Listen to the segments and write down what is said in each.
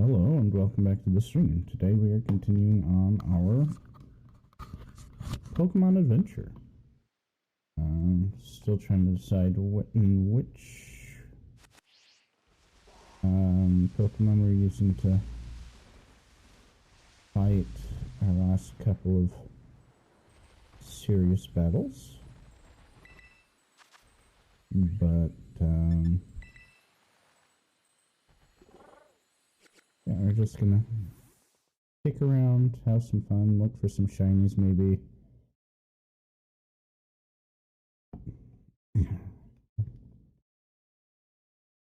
Hello and welcome back to the stream. Today we are continuing on our Pokemon adventure. Still trying to decide which Pokemon we're using to fight our last couple of serious battles. But yeah, we're just gonna kick around, have some fun, look for some shinies maybe.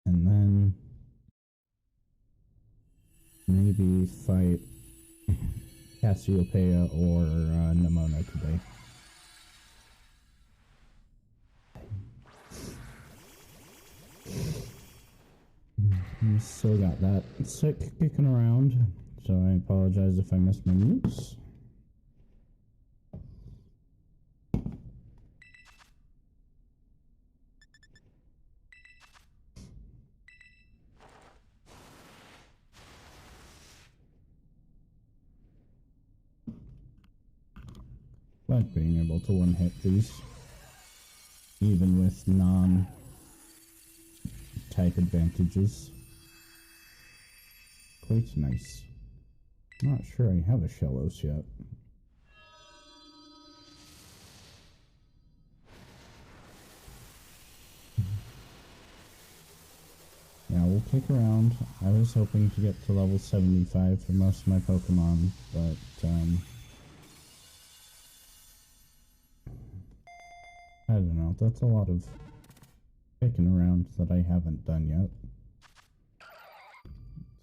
And then maybe fight Cassiopeia or Nimona today. Still got that sick kicking around, so I apologize if I missed my mutes. Like being able to one-hit these, even with non-type advantages. Quite nice. Not sure I have a Shellos yet. Yeah, we'll kick around. I was hoping to get to level 75 for most of my Pokemon, but I don't know. That's a lot of kicking around that I haven't done yet.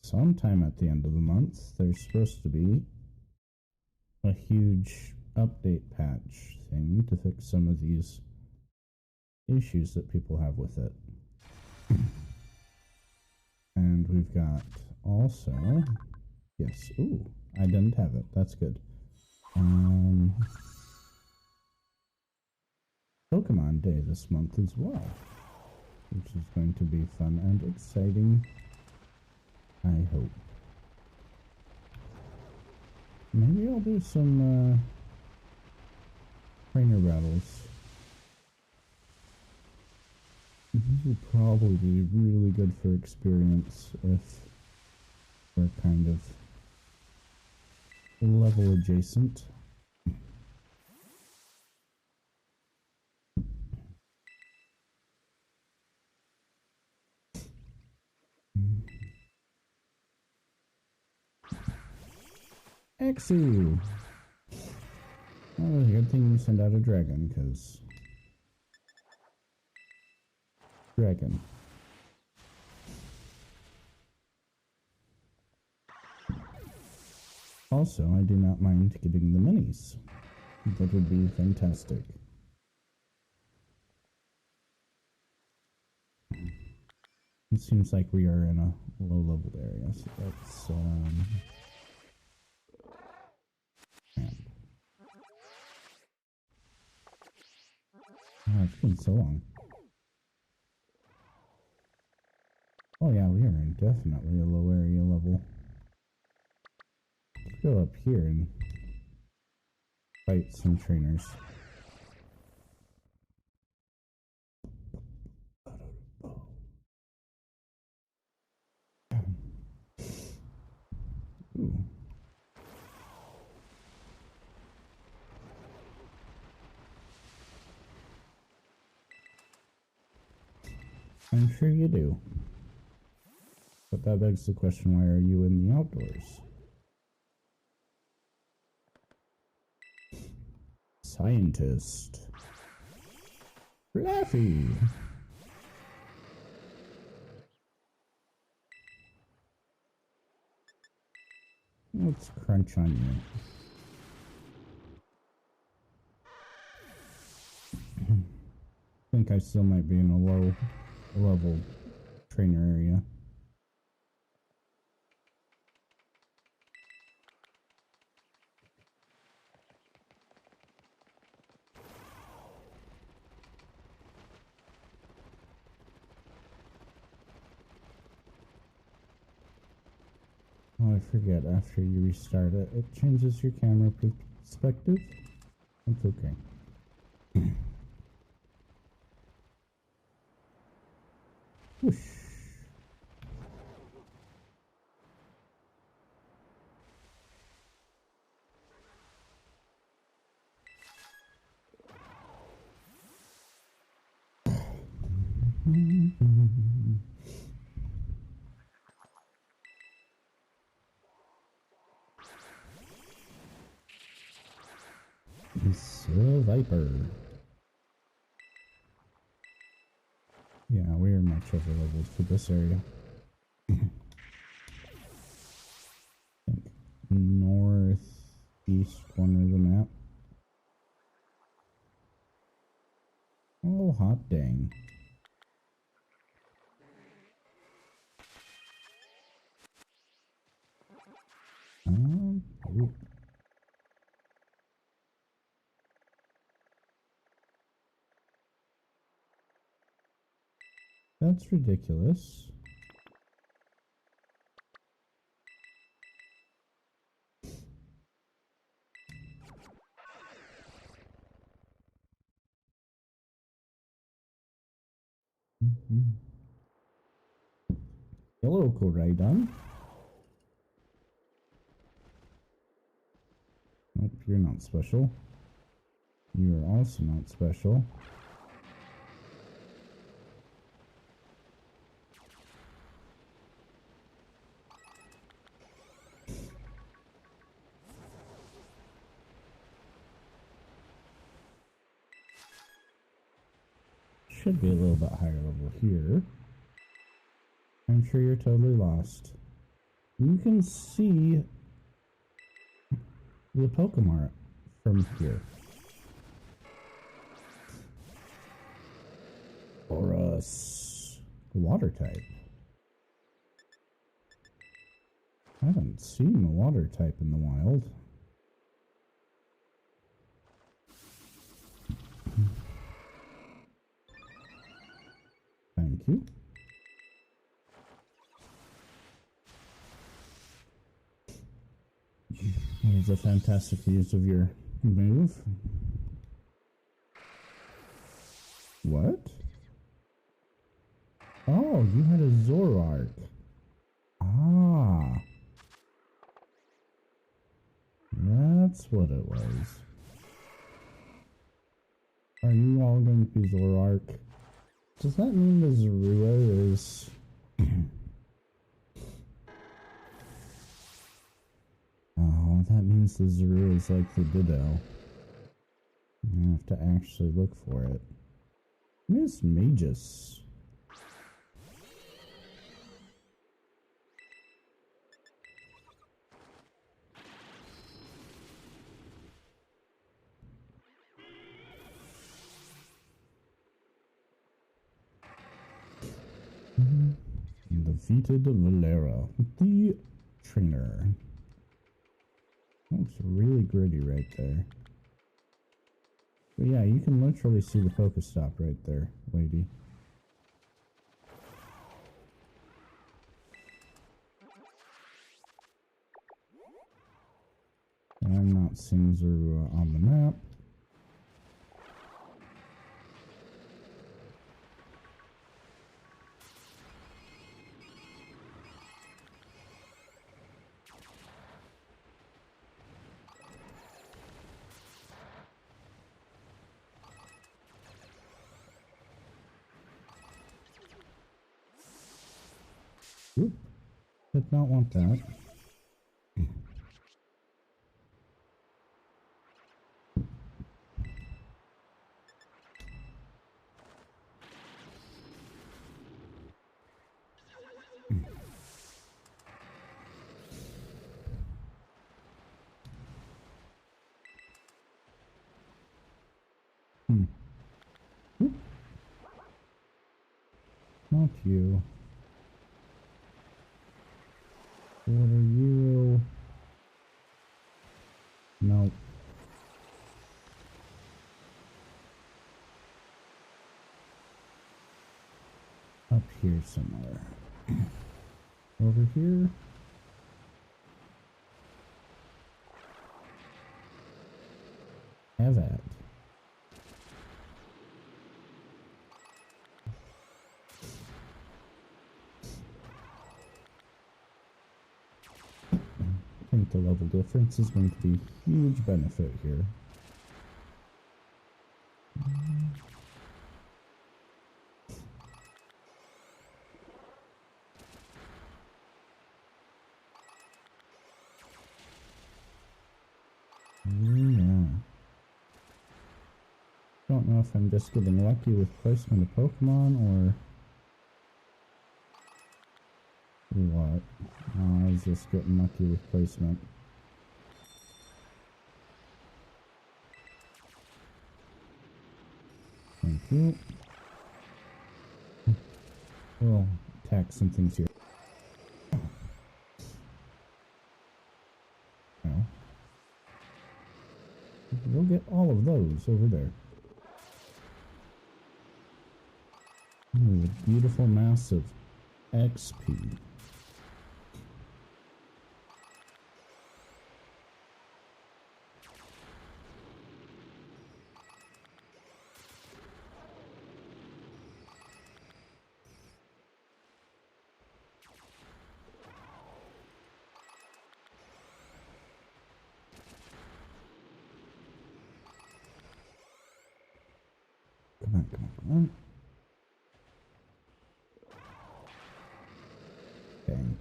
Sometime at the end of the month, there's supposed to be a huge update patch thing to fix some of these issues that people have with it. And we've got also, yes, ooh, I didn't have it, that's good. Pokemon Day this month as well, which is going to be fun and exciting, I hope. Maybe I'll do some trainer battles. These will probably be really good for experience if we're kind of level adjacent. Exu! Oh, good thing you send out a dragon, because... Dragon. Also, I do not mind getting the minis. That would be fantastic. It seems like we are in a low-leveled area, so let's, it's been so long. Oh yeah, we are in definitely a low area level. Let's go up here and fight some trainers. Ooh. I'm sure you do. But that begs the question, why are you in the outdoors? Scientist. Fluffy! Let's crunch on you. I think I still might be in a low level trainer area. Oh, I forget. After you restart it, it changes your camera perspective. That's okay. Whoosh. It's a Viper. Yeah, we're much over leveled for this area. I think northeast corner of the map. Oh, hot dang. Ooh. That's ridiculous. Hello, Koraidon. Nope, you're not special. You are also not special. Should be a little bit higher level here. I'm sure you're totally lost. You can see the Pokemon from here. Or a water type. I haven't seen the water type in the wild. Thank you. That was a fantastic use of your move. What? Oh, you had a Zoroark. Ah. That's what it was. Are you all going to be Zoroark? Does that mean the Zorua is... Oh, that means the Zorua is like the Ditto. I have to actually look for it. Miss Magus. Defeated Valera, the trainer. Looks really gritty right there. But yeah, you can literally see the Pokestop right there, lady. I'm not seeing Zorua on the map. Oop, did not want that. Oop. Not you. What are you? Nope. Up here somewhere. Over here? Have at. I think the level difference is going to be a huge benefit here. Yeah. Don't know if I'm just getting lucky with placement of Pokemon or what. I was just getting lucky with placement. Thank you. We'll attack some things here. Now, we'll get all of those over there. Ooh, a beautiful mass of XP. Come on, come on, come on. Dang.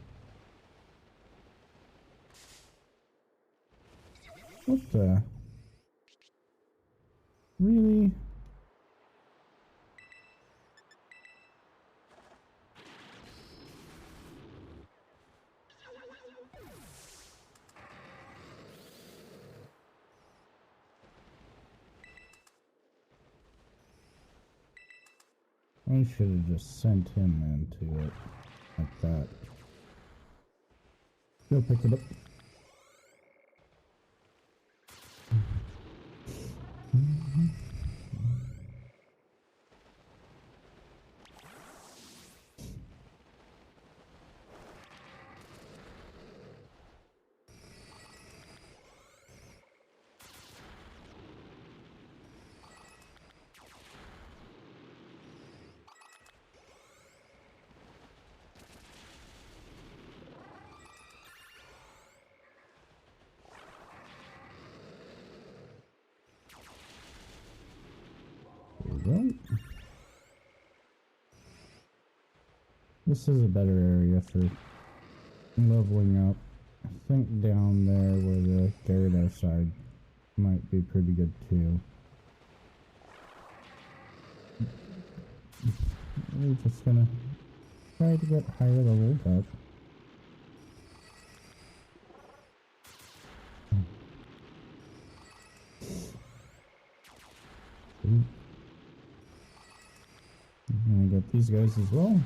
What the? Really? I should have just sent him into it like that. Go pick it up. Well, this is a better area for leveling up. I think down there where the Gyarados side might be pretty good too. We're just gonna try to get higher leveled up. I'm gonna get these guys as well.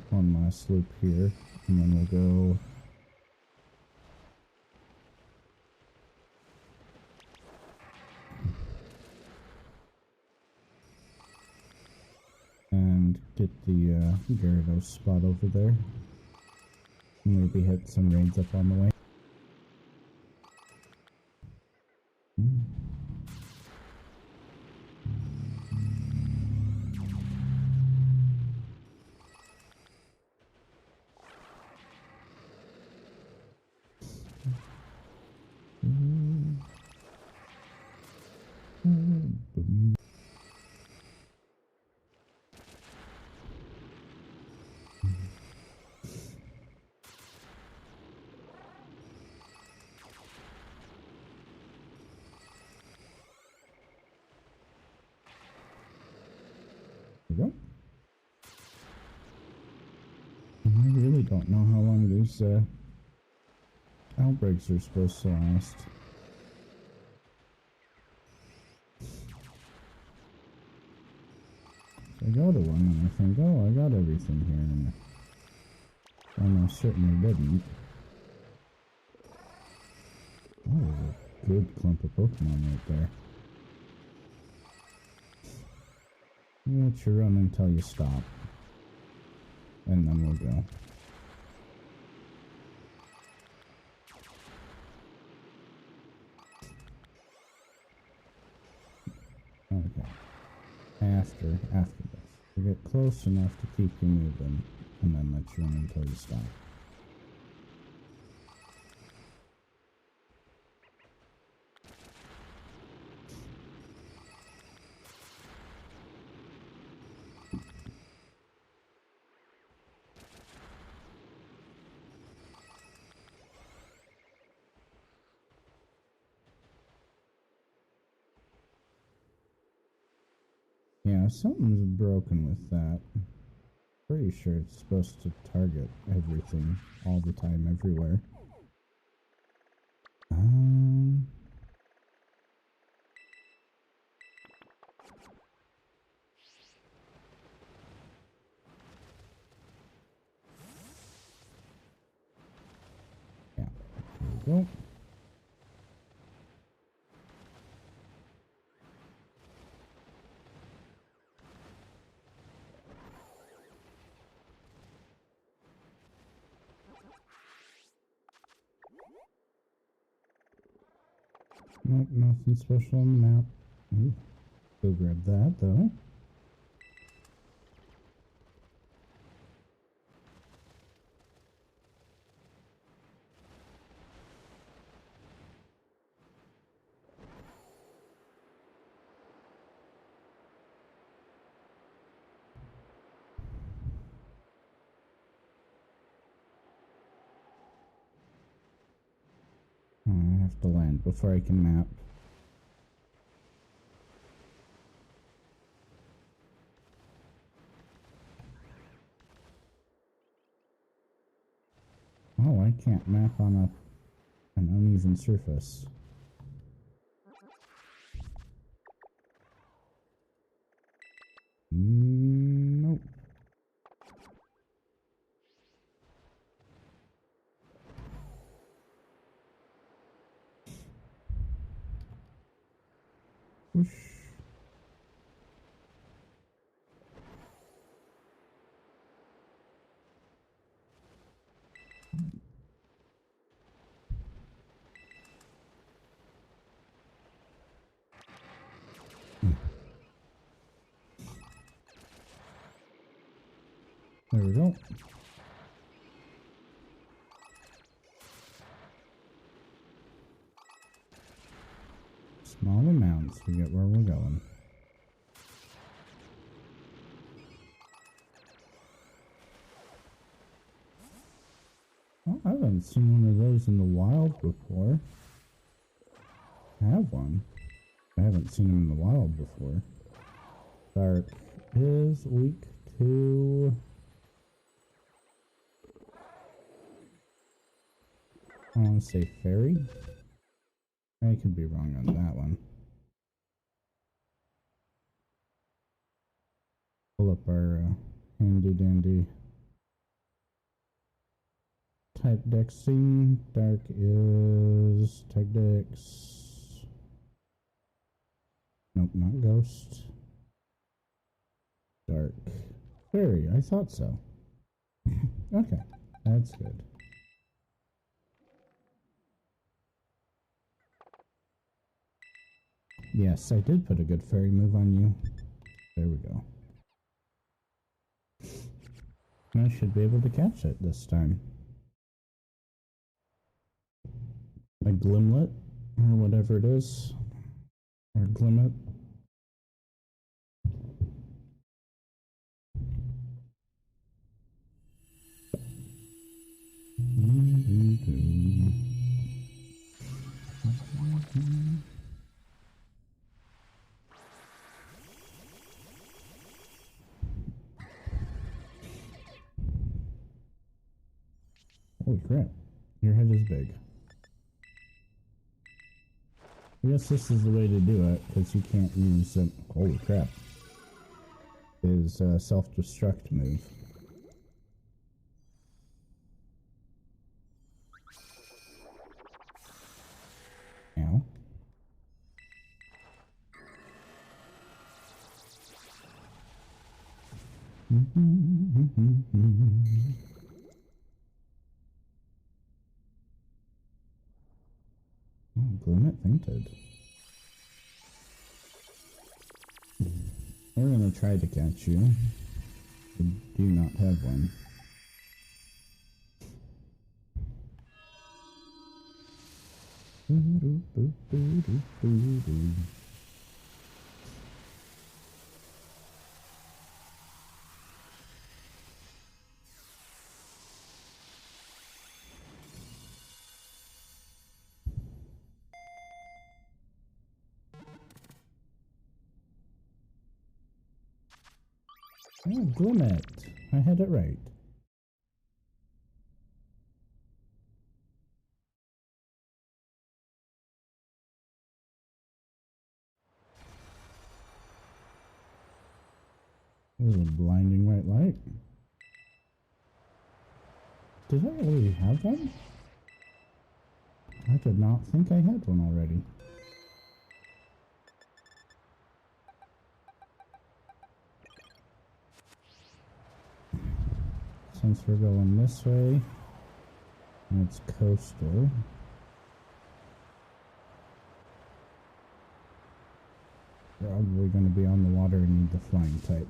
One last loop here, and then we'll go and get the Gyarados spot over there. Maybe hit some raids up on the way. There we go. I really don't know how long these outbreaks are supposed to last. So I go to one and I think, oh, I got everything here, and almost certainly didn't. Oh, there's a good clump of Pokemon right there. let you run until you stop. And then we'll go. Okay. After this. We get close enough to keep you moving, and then let you run until you stop. Yeah, something's broken with that. Pretty sure it's supposed to target everything all the time, everywhere. Yeah, there we go. Nope, nothing special on the map. Ooh, go grab that, though. I have to land before I can map. Oh, I can't map on an uneven surface. Nope. Whoosh. There we go. Small amounts to get where we're going. Oh, I haven't seen one of those in the wild before. I have one. I haven't seen them in the wild before. Dark is weak to... I want to say fairy. I could be wrong on that one. Pull up our handy dandy type dexing. Dark is tech dex. Nope, not ghost. Dark. Fairy, I thought so. Okay, that's good. Yes, I did put a good fairy move on you. There we go. I should be able to catch it this time. A glimlet, or whatever it is. Or glimmet. Holy crap, your head is big. I guess this is the way to do it, because you can't use it. Holy crap. His self-destruct move. Ow. Oh, Glimmet fainted. We're gonna try to catch you. We do not have one. Oh, Glimmet. I had it right. This is a blinding white light. Did I already have one? I did not think I had one already. Since we're going this way, and it's coastal. Probably going to be on the water and need the flying type.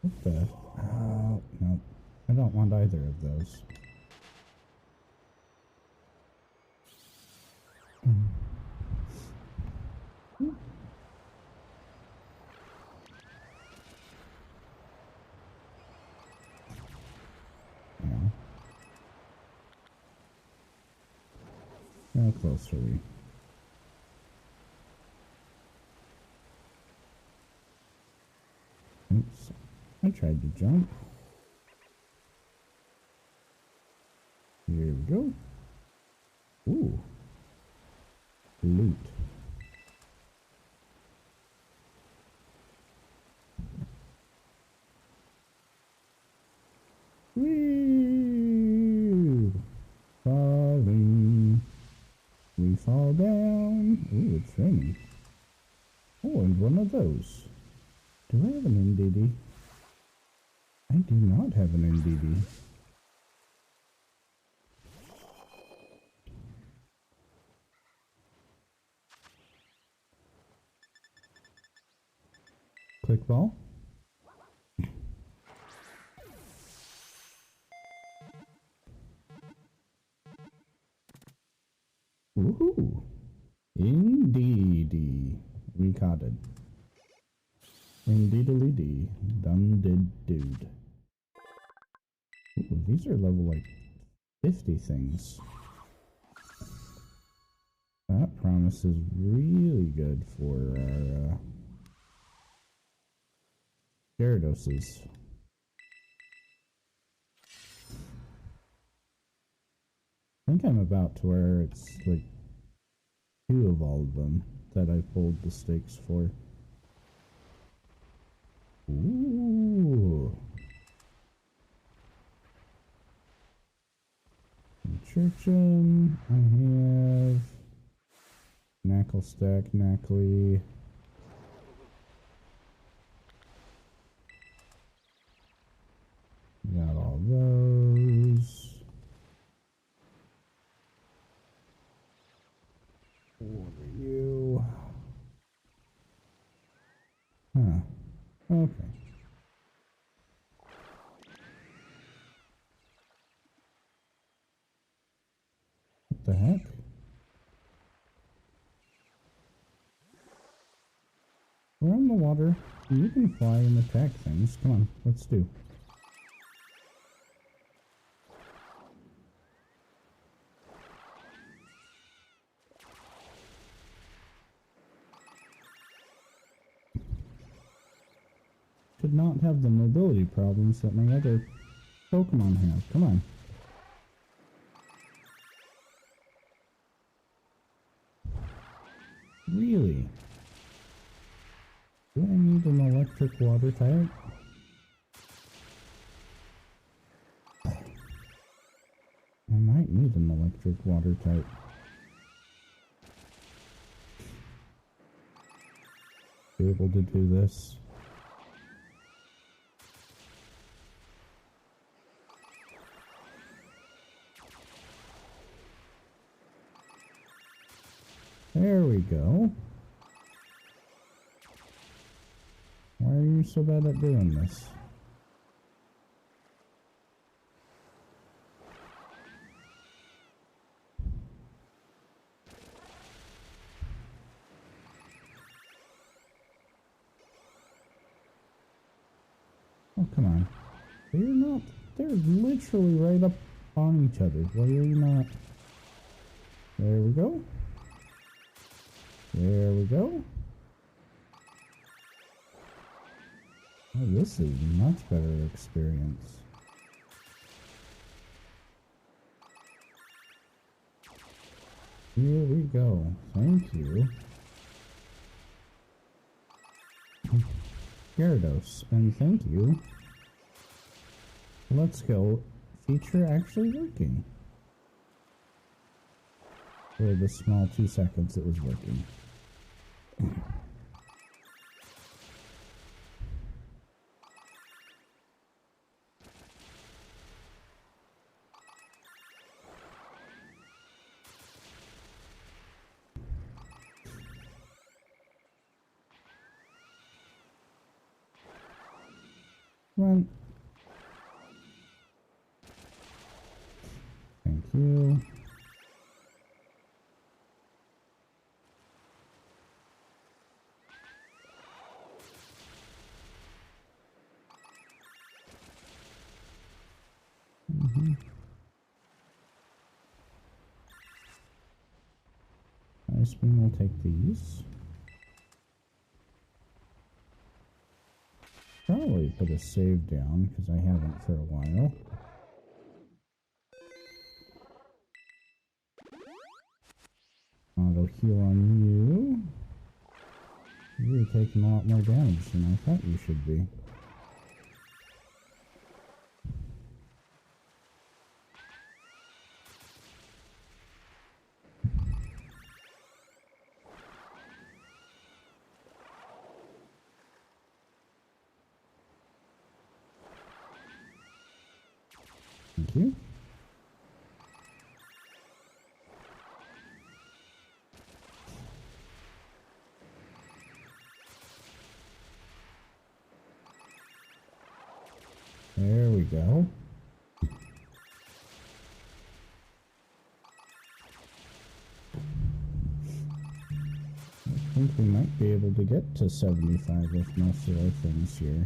What the? Oh, no. I don't want either of those. Yeah. How close are we? Oops. I tried to jump. Here we go. Ooh. Loot. Whee! Falling. We fall down. Ooh, it's raining. Oh, and one of those. Do I have an NDD? I do not have an NDD. Click ball. Woohoo! Indeedy. We caught it. Indeedly dee. Done did dude. Ooh, these are level like 50 things. That promises really good for our Gyarados. I think I'm about to where it's like 2 of all of them that I pulled the stakes for. Ooh. Churchin. I have Knackle Stack, Knackley. Got all those. What are you? Huh. Okay. What the heck? We're on the water. You can fly and attack things. Come on, let's do. Should not have the mobility problems that my other Pokemon have. Come on. Really? Do I need an electric water type? I might need an electric water type. Be able to do this. There we go. Why are you so bad at doing this? Oh, come on. They're not. They're literally right up on each other. Why are you not? There we go. There we go. Oh, this is a much better experience. Here we go. Thank you. Gyarados, and thank you. Let's go. Feature actually working. For the small 2 seconds it was working. Run. Thank you. Ice Beam will take these. Probably put a save down because I haven't for a while. Auto heal on you. You're taking a lot more damage than I thought you should be. Thank you. There we go. I think we might be able to get to 75 with most of our things here.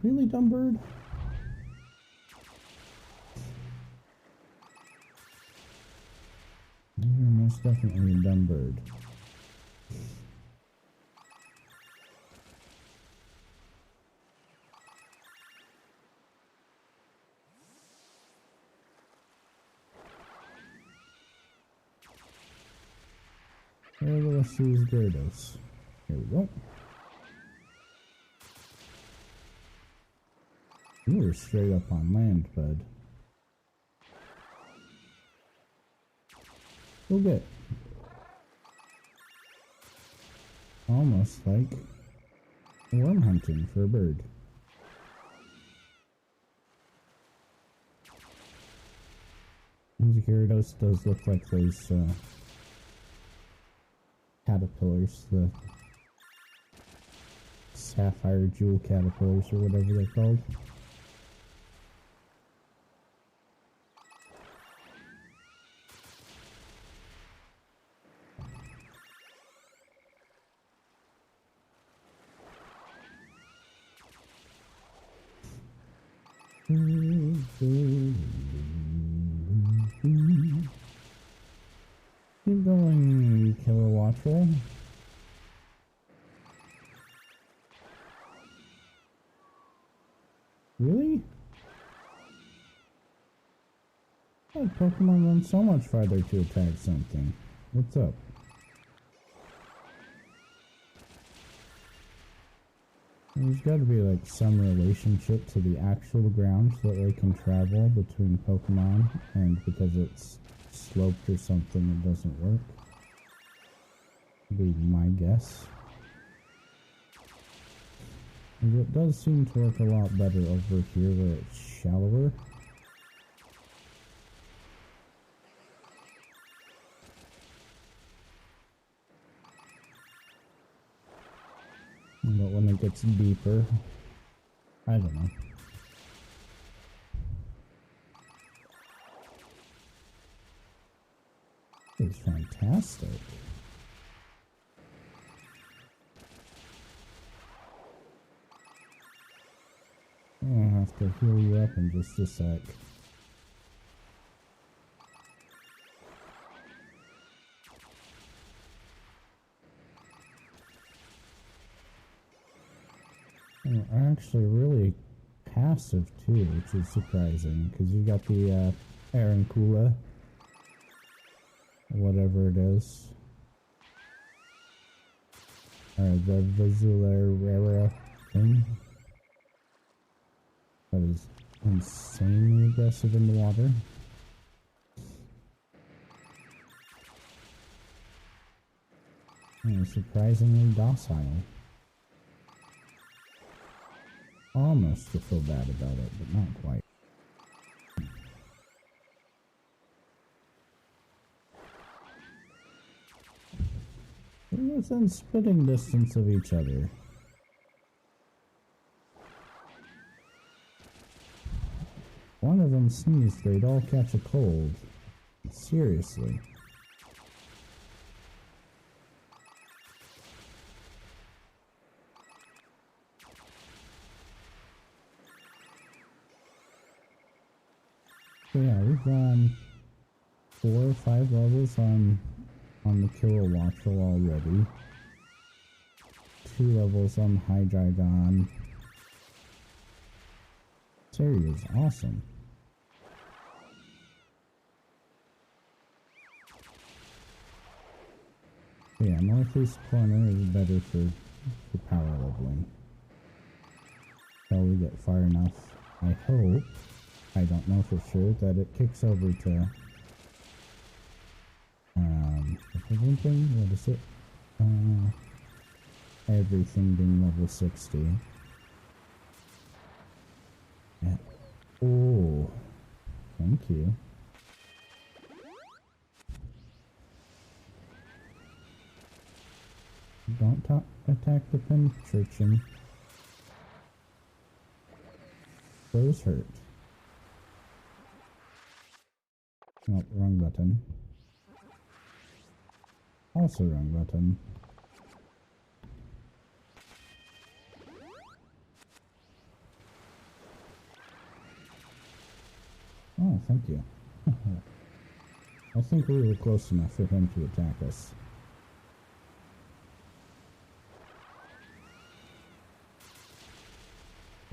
Really, dumb bird? You're most definitely a dumb bird. Where are the rest of these Gyarados? Here we go. You were straight up on land, bud. Go get. Almost like worm hunting for a bird. The Gyarados does look like those caterpillars, the sapphire jewel caterpillars or whatever they're called. Keep going, Killer Watcher. Really? Oh, Pokemon run so much farther to attack something. What's up? There's got to be like some relationship to the actual ground so that they can travel between Pokemon, and because it's sloped or something, it doesn't work. Would be my guess. It does seem to work a lot better over here where it's shallower. But when it gets deeper, I don't know. It's fantastic. I'll have to heal you up in just a sec. They're actually really passive too, which is surprising, because you got the Arancula, whatever it is, or the Visularera thing. That is insanely aggressive in the water. And surprisingly docile. Almost to feel bad about it, but not quite. They're within spitting distance of each other. One of them sneezed, they'd all catch a cold. Seriously. So yeah, we've gone 4 or 5 levels on the Killer Watchel already. 2 levels on Hydreigon. This area is awesome. Yeah, northeast corner is better for power leveling. Until we get far enough, I hope, I don't know for sure, that it kicks over to what is it? Everything being level 60. Yeah. Oh, thank you. Don't attack the penetration. Those hurt. Oh, wrong button. Also wrong button. Oh, thank you. I think we were close enough for him to attack us.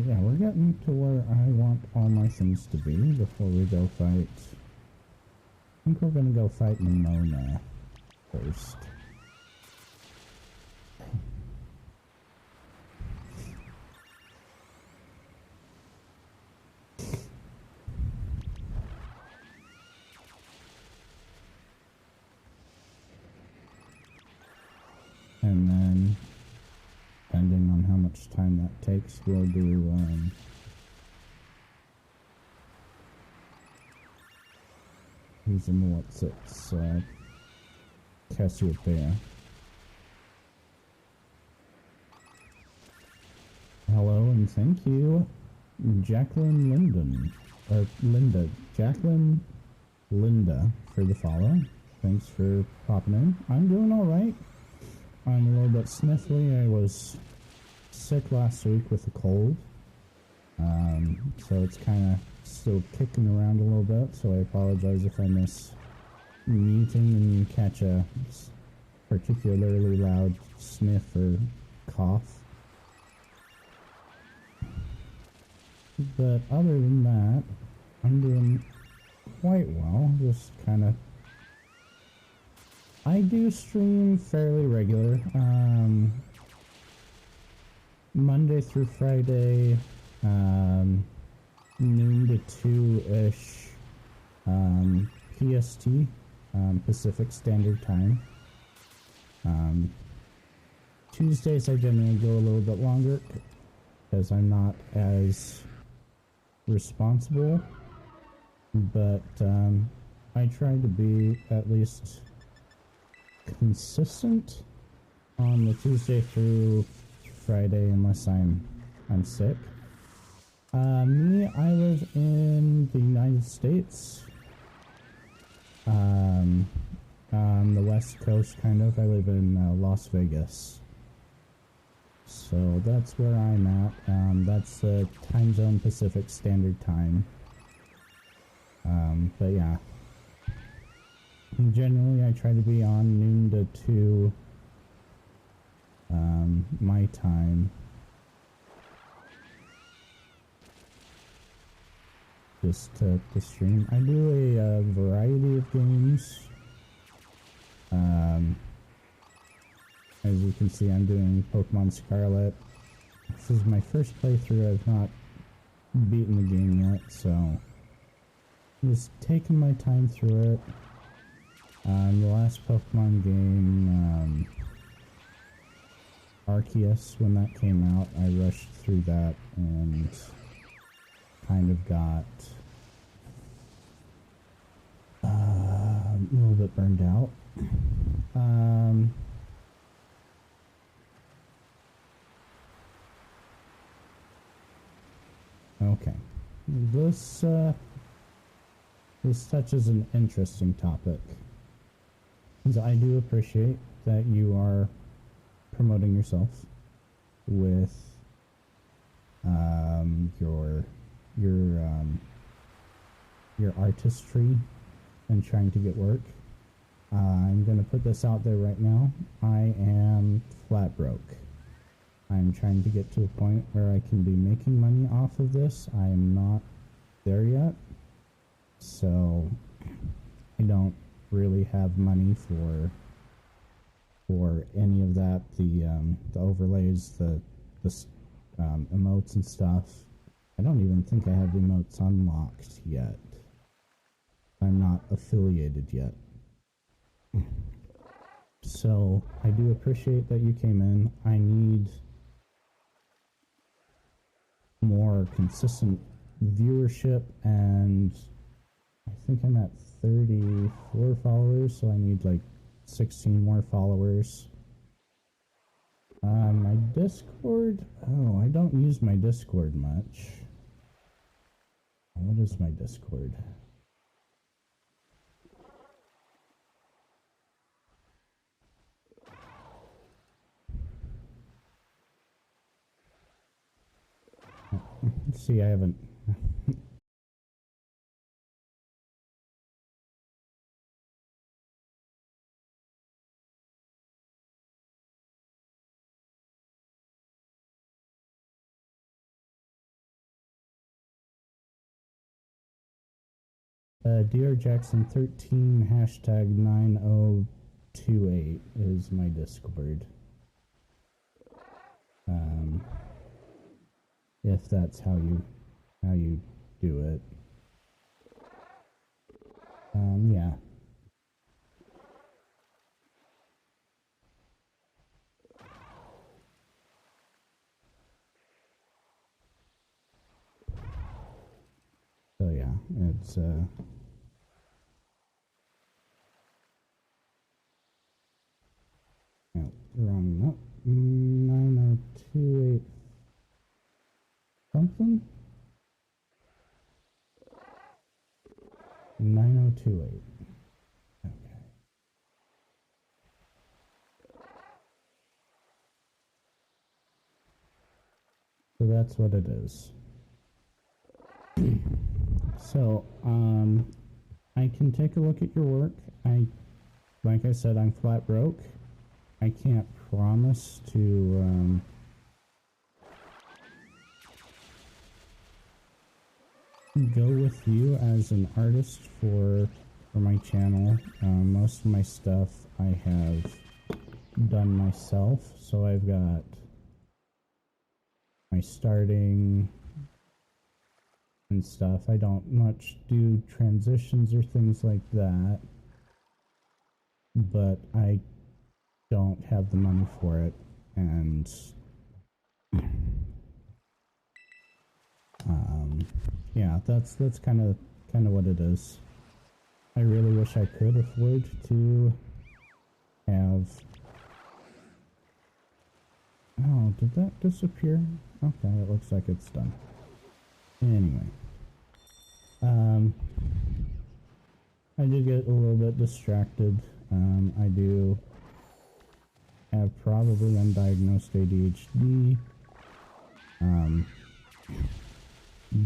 Yeah, we're getting to where I want all my things to be before we go fight. I think we're gonna go fight Nimona first. And then, depending on how much time that takes, we'll do, using what's its, Cassiopeia. Hello and thank you, Jacqueline Linden, or Linda, Jacqueline Linda for the follow. Thanks for popping in. I'm doing alright. I'm a little bit sniffly. I was sick last week with a cold, so it's kind of still kicking around a little bit, so I apologize if I miss muting and you catch a particularly loud sniff or cough. But other than that, I'm doing quite well. Just kind of, I do stream fairly regular, Monday through Friday, noon to 2-ish, PST, Pacific Standard Time. Tuesdays I generally go a little bit longer, because I'm not as responsible, but I try to be at least consistent on the Tuesday through Friday, unless I'm sick. Me, I live in the United States, on the West Coast, kind of. I live in Las Vegas, so that's where I'm at. That's the time zone Pacific Standard Time. But yeah, generally I try to be on noon to 2 my time, just to stream. I do a variety of games. As you can see, I'm doing Pokemon Scarlet. This is my first playthrough. I've not beaten the game yet, so I'm just taking my time through it. The last Pokemon game, Arceus, when that came out, I rushed through that and kind of got a little bit burned out. Okay, this touches an interesting topic. I do appreciate that you are promoting yourself with your artistry and trying to get work. I'm gonna put this out there right now. I am flat broke. I'm trying to get to a point where I can be making money off of this. I am not there yet, so I don't really have money for any of that. The overlays, the emotes and stuff. I don't even think I have emotes unlocked yet. I'm not affiliated yet. So I do appreciate that you came in. I need more consistent viewership, and I think I'm at 34 followers, so I need like 16 more followers. My Discord, I don't use my Discord much. What is my Discord? See, I haven't. Dear Jackson 13 hashtag 9028 is my Discord. If that's how you do it. Yeah. So yeah, it's no, wrong. No, 9028 something. 9028. Okay. So that's what it is. So, I can take a look at your work. Like I said, I'm flat broke. I can't promise to, go with you as an artist for my channel. Most of my stuff I have done myself, so I've got my starting and stuff. I don't much do transitions or things like that, but I don't have the money for it, and yeah, that's kind of what it is. I really wish I could afford to have. Oh, did that disappear? Okay, it looks like it's done. Anyway, um, I did get a little bit distracted. I do have probably undiagnosed ADHD,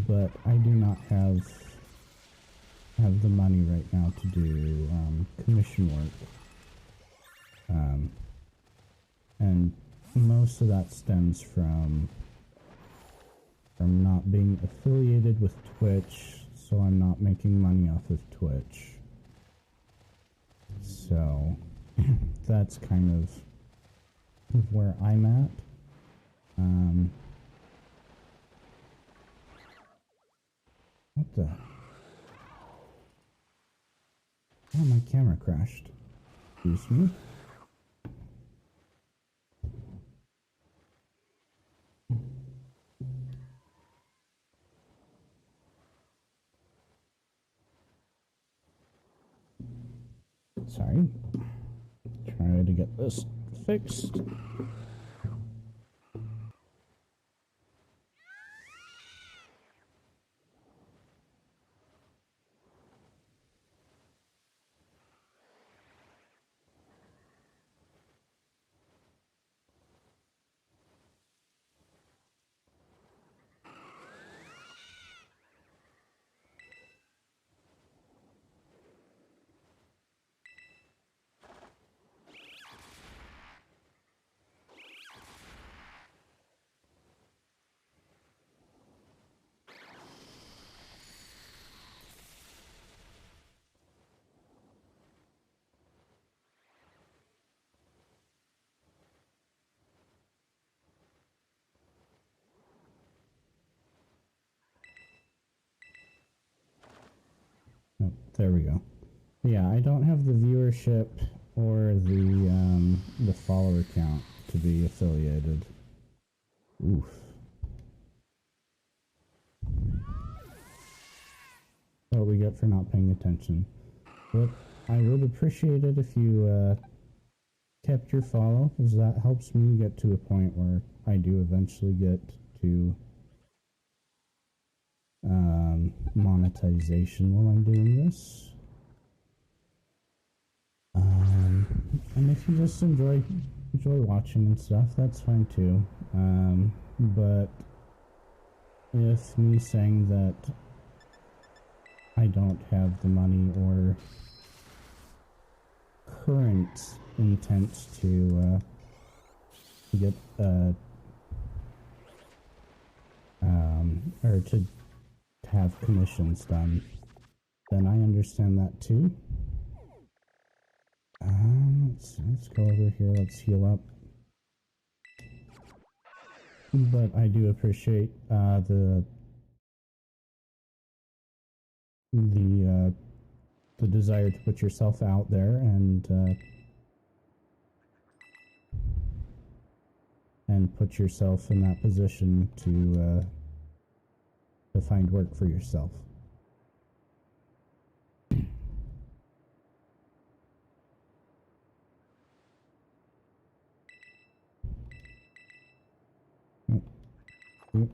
but I do not have the money right now to do commission work, and most of that stems from not being affiliated with Twitch, so I'm not making money off of Twitch. So that's kind of where I'm at. What the? Oh, my camera crashed. Excuse me. Sorry. Try to get this fixed. Oh, there we go. Yeah, I don't have the viewership or the follower count to be affiliated. Oof. What we get for not paying attention. But I would appreciate it if you kept your follow, because that helps me get to a point where I do eventually get to monetization while I'm doing this. And if you just enjoy watching and stuff, that's fine too. But if me saying that I don't have the money or current intent to get or to have commissions done, then I understand that too. Let's go over here. Let's heal up. But I do appreciate the desire to put yourself out there and put yourself in that position to find work for yourself.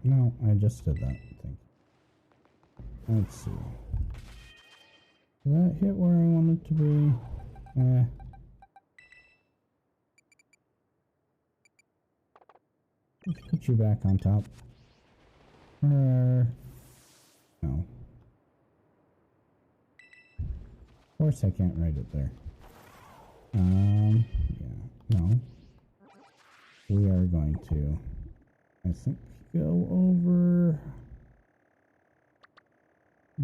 No, I just did that, I think. Let's see. Did that hit where I wanted to be? Let's put you back on top. No. Of course I can't write it there. Yeah, no. We are going to, I think, go over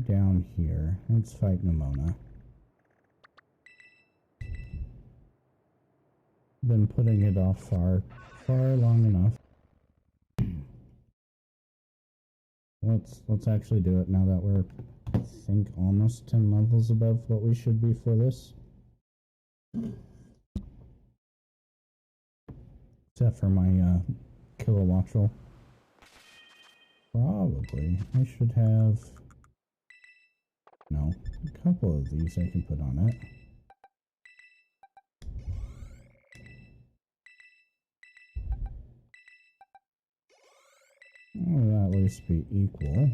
down here. Let's fight Nimona. Been putting it off far long enough. Let's actually do it now that we're, I think, almost 10 levels above what we should be for this. Except for my kilowatt roll. Probably. I should have No, a couple of these I can put on it. Well, at least be equal.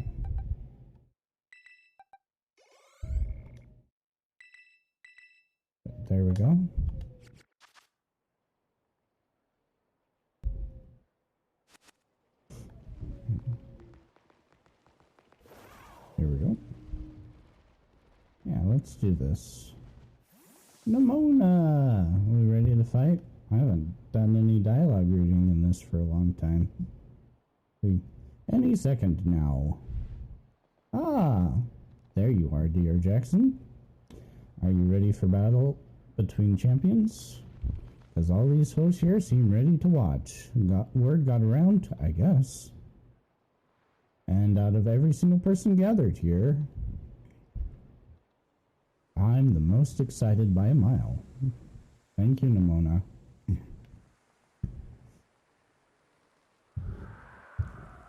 There we go. Here we go. Yeah, let's do this. Nimona! Are we ready to fight? I haven't done any dialogue reading in this for a long time. Any second now. Ah! There you are, dear Jackson. Are you ready for battle between champions? Because all these hosts here seem ready to watch. Word got around, I guess. And out of every single person gathered here, I'm the most excited by a mile. Thank you, Nimona.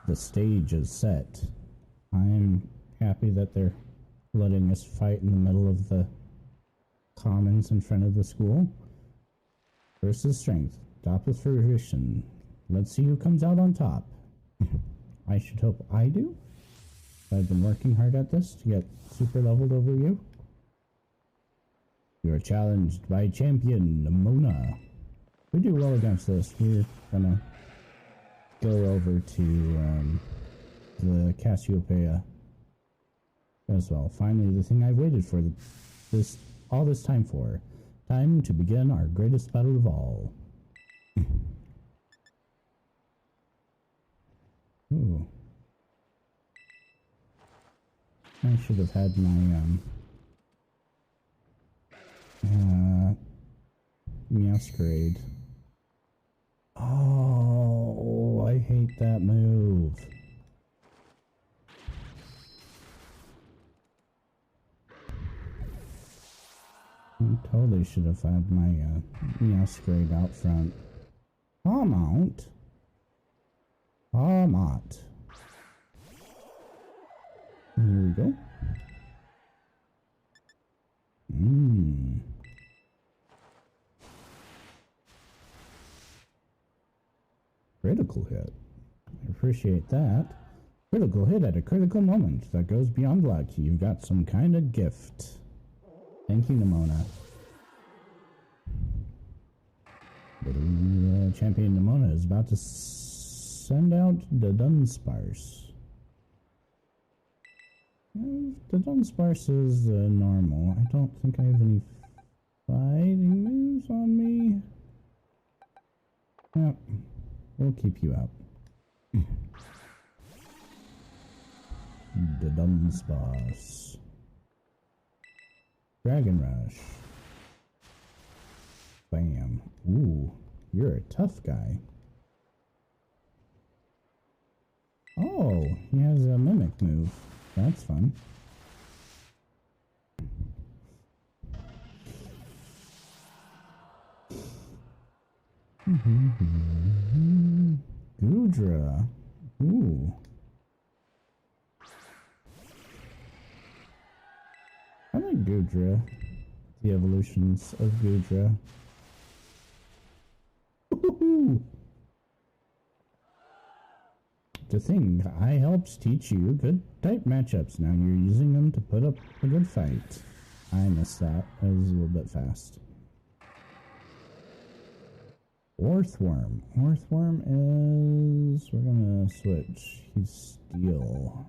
The stage is set. I'm happy that they're letting us fight in the middle of the commons in front of the school. Versus strength, top with fruition. Let's see who comes out on top. I should hope I do. I've been working hard at this to get super leveled over you. You are challenged by champion Nimona. We do well against this. We're gonna go over to the Cassiopeia as well. Finally, the thing I've waited for all this time for. Time to begin our greatest battle of all. Ooh. I should have had my masquerade. Oh, I hate that move. I totally should have had my masquerade out front. Palmount? Palmount. Here we go. Critical hit. I appreciate that. Critical hit at a critical moment. That goes beyond luck. You've got some kind of gift. Thank you, Nimona. Champion Nimona is about to send out the Dunsparce. The Dunsparce is normal. I don't think I have any fighting moves on me. Yep. We'll keep you out. The Dunsparce. Dragon Rush. Bam. Ooh, you're a tough guy. Oh, he has a mimic move. That's fun. Gudra. Ooh. I like Gudra. The evolutions of Gudra. Woohoo! The thing, I helped teach you good type matchups. Now you're using them to put up a good fight. I missed that. That was a little bit fast. Orthworm. Orthworm is... We're gonna switch. He's steel.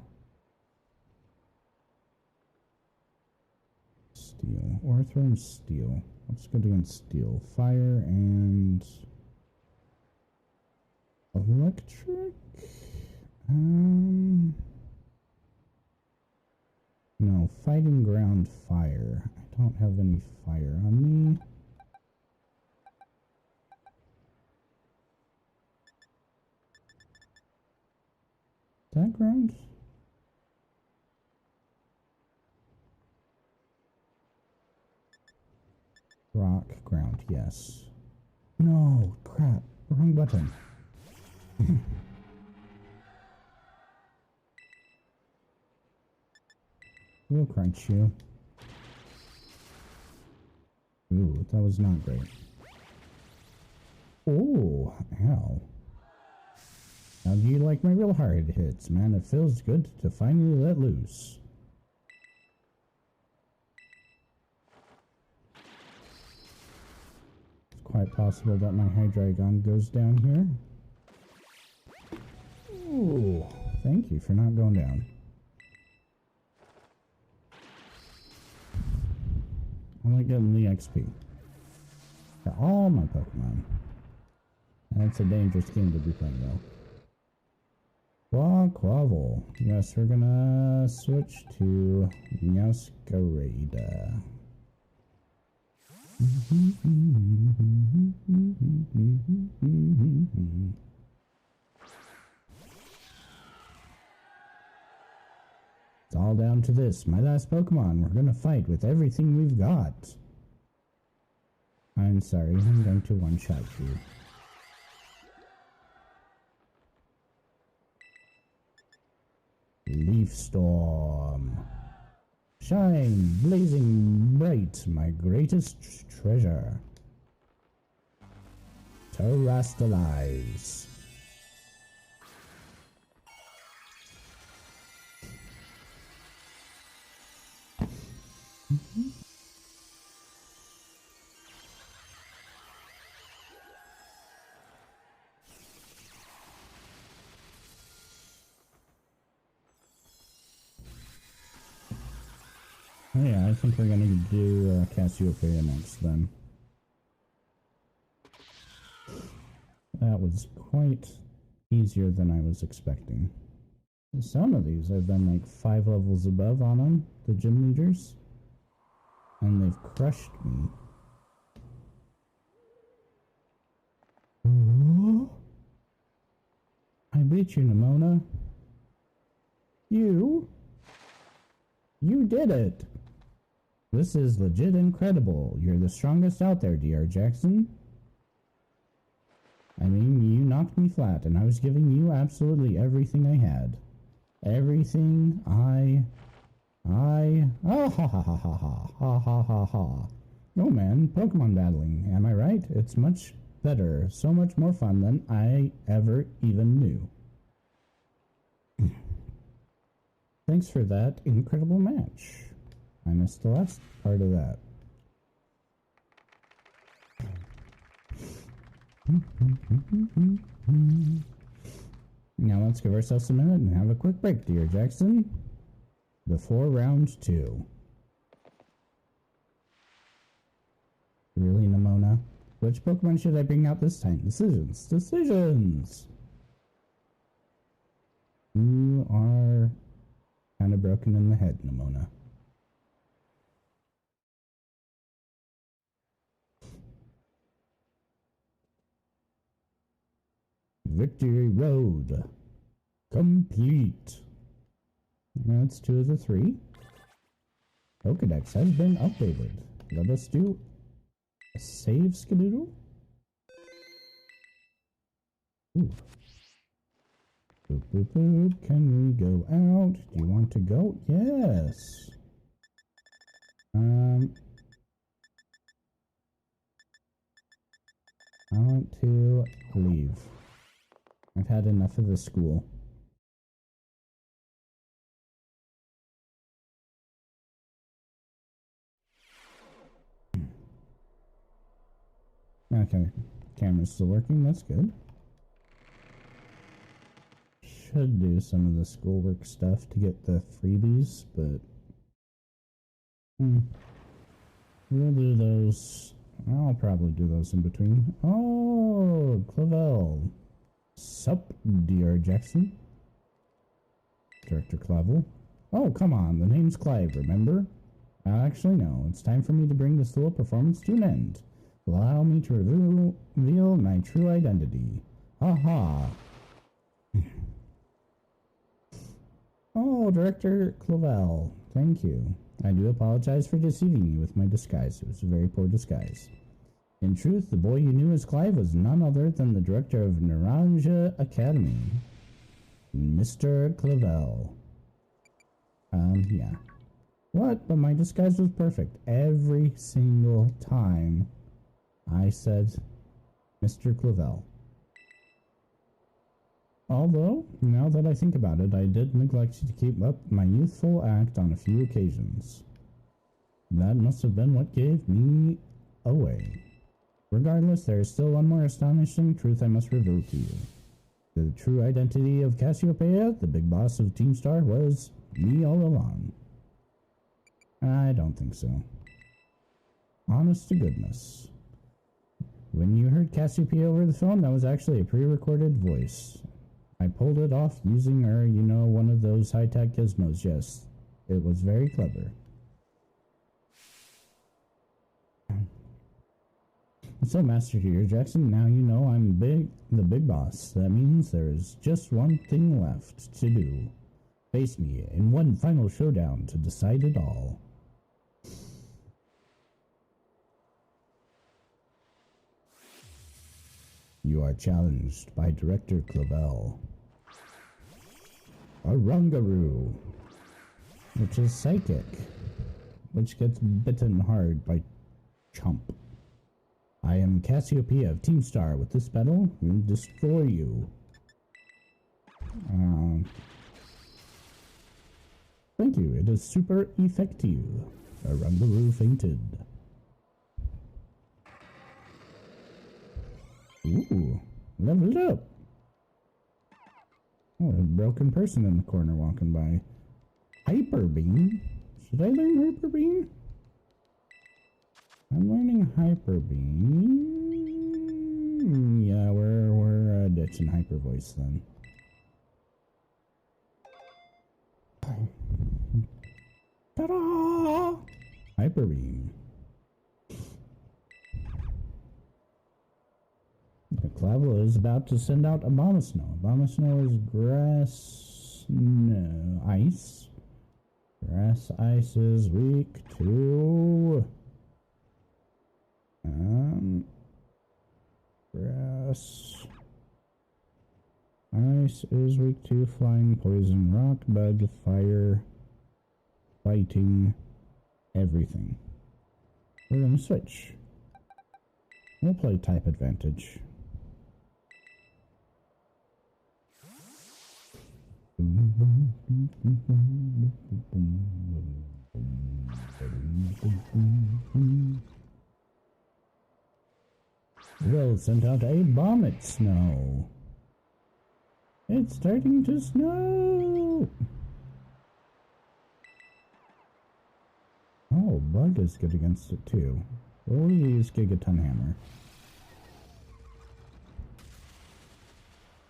Steel. Orthworm steel. Let's go against steel. Fire and... electric? No, fighting ground fire. I don't have any fire on me. Is that ground? Rock ground, yes. No, crap. Wrong button. We'll crunch you. Ooh, that was not great. Oh, ow. How do you like my real hard hits, man? It feels good to finally let loose. It's quite possible that my Hydreigon goes down here. Ooh, thank you for not going down. I like getting the XP for all my Pokemon. That's a dangerous game to be playing though. Quavel. Yes, we're gonna switch to Meowscarada. It's all down to this. My last Pokemon. We're gonna fight with everything we've got. I'm sorry, I'm going to one-shot you. Leaf Storm. Shine, blazing bright, my greatest treasure. Terrastalize. Yeah, I think we're gonna do Cassiopeia next then. That was quite easier than I was expecting. Some of these I've been like 5 levels above on them, the gym leaders, and they've crushed me. Oh, I beat you, Nimona. You did it! This is legit incredible. You're the strongest out there, Dr. Jackson. I mean, you knocked me flat, and I was giving you absolutely everything I had. Everything ah ha ha ha ha ha ha ha ha. Oh man, Pokemon battling, am I right? It's much better, so much more fun than I ever even knew. Thanks for that incredible match. I missed the last part of that. Now let's give ourselves a minute and have a quick break, Dr. Jackson, before round 2. Really, Nimona? Which Pokemon should I bring out this time? Decisions! Decisions! You are kind of broken in the head, Nimona. Victory Road. Complete. That's 2 of the 3. Pokedex has been updated. Let us do a save skedoodle. Ooh. Boop, boop, boop. Can we go out? Do you want to go? Yes. I want to leave. I've had enough of this school. Okay, camera's still working, that's good. Should do some of the schoolwork stuff to get the freebies, but we'll do those. I'll probably do those in between. Oh, Clavel. Sup, Dr. Jackson? Director Clavel. Oh, come on, the name's Clive, remember? Actually, no, it's time for me to bring this little performance to an end. Allow me to reveal my true identity. Aha! Oh, Director Clavel, thank you. I do apologize for deceiving you with my disguise. It was a very poor disguise. In truth, the boy you knew as Clive was none other than the director of Naranja Academy, Mr. Clavel. Yeah. What? But my disguise was perfect. Every single time I said Mr. Clavel. Although, now that I think about it, I did neglect to keep up my youthful act on a few occasions. That must have been what gave me away. Regardless, there is still one more astonishing truth I must reveal to you. The true identity of Cassiopeia, the big boss of Team Star, was me all along. I don't think so. Honest to goodness. When you heard Cassiopeia over the phone, that was actually a pre-recorded voice. I pulled it off using one of those high-tech gizmos, yes. It was very clever. So, Master Peter Jackson, now you know I'm the big boss. That means there is just one thing left to do. Face me in one final showdown to decide it all. You are challenged by Director Clavel. A Rungaroo, which is psychic, which gets bitten hard by Chomp. I am Cassiopeia of Team Star. With this battle, we will destroy you. Thank you. It is super effective. A Rungaroo fainted. Ooh, leveled up. Oh, a broken person in the corner walking by. Hyper Beam? Should I learn Hyper Beam? I'm learning Hyper Beam. Yeah, we're ditching Hyper Voice then. Ta-da! Hyper Beam. The Clavel is about to send out Abomasnow. Abomasnow is grass... no, ice. Grass ice is weak to... grass ice is weak to flying, poison, rock, bug, fire, fighting, everything. We're gonna switch. We'll play type advantage. We'll send out a bomb at snow. It's starting to snow. Oh, bug is good against it too. We'll use Gigaton Hammer.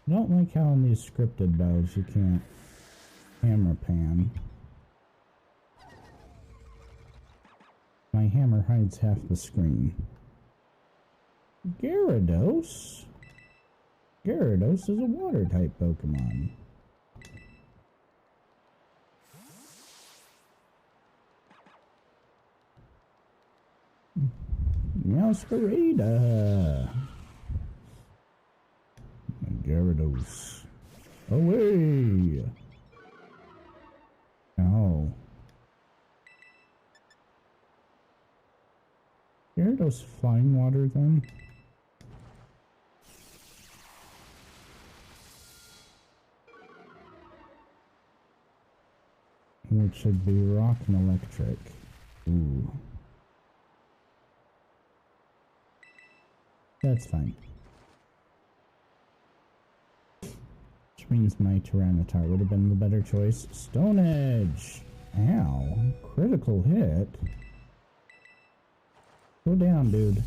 I don't like how in these scripted battles you can't hammer pan. My hammer hides half the screen. Gyarados? Gyarados is a water type Pokemon. Meowscarada. Gyarados. Away! Ow. Gyarados flying water then? Which should be rock and electric. Ooh. That's fine. Which means my Tyranitar would have been the better choice. Stone Edge! Ow. Critical hit. Go down, dude.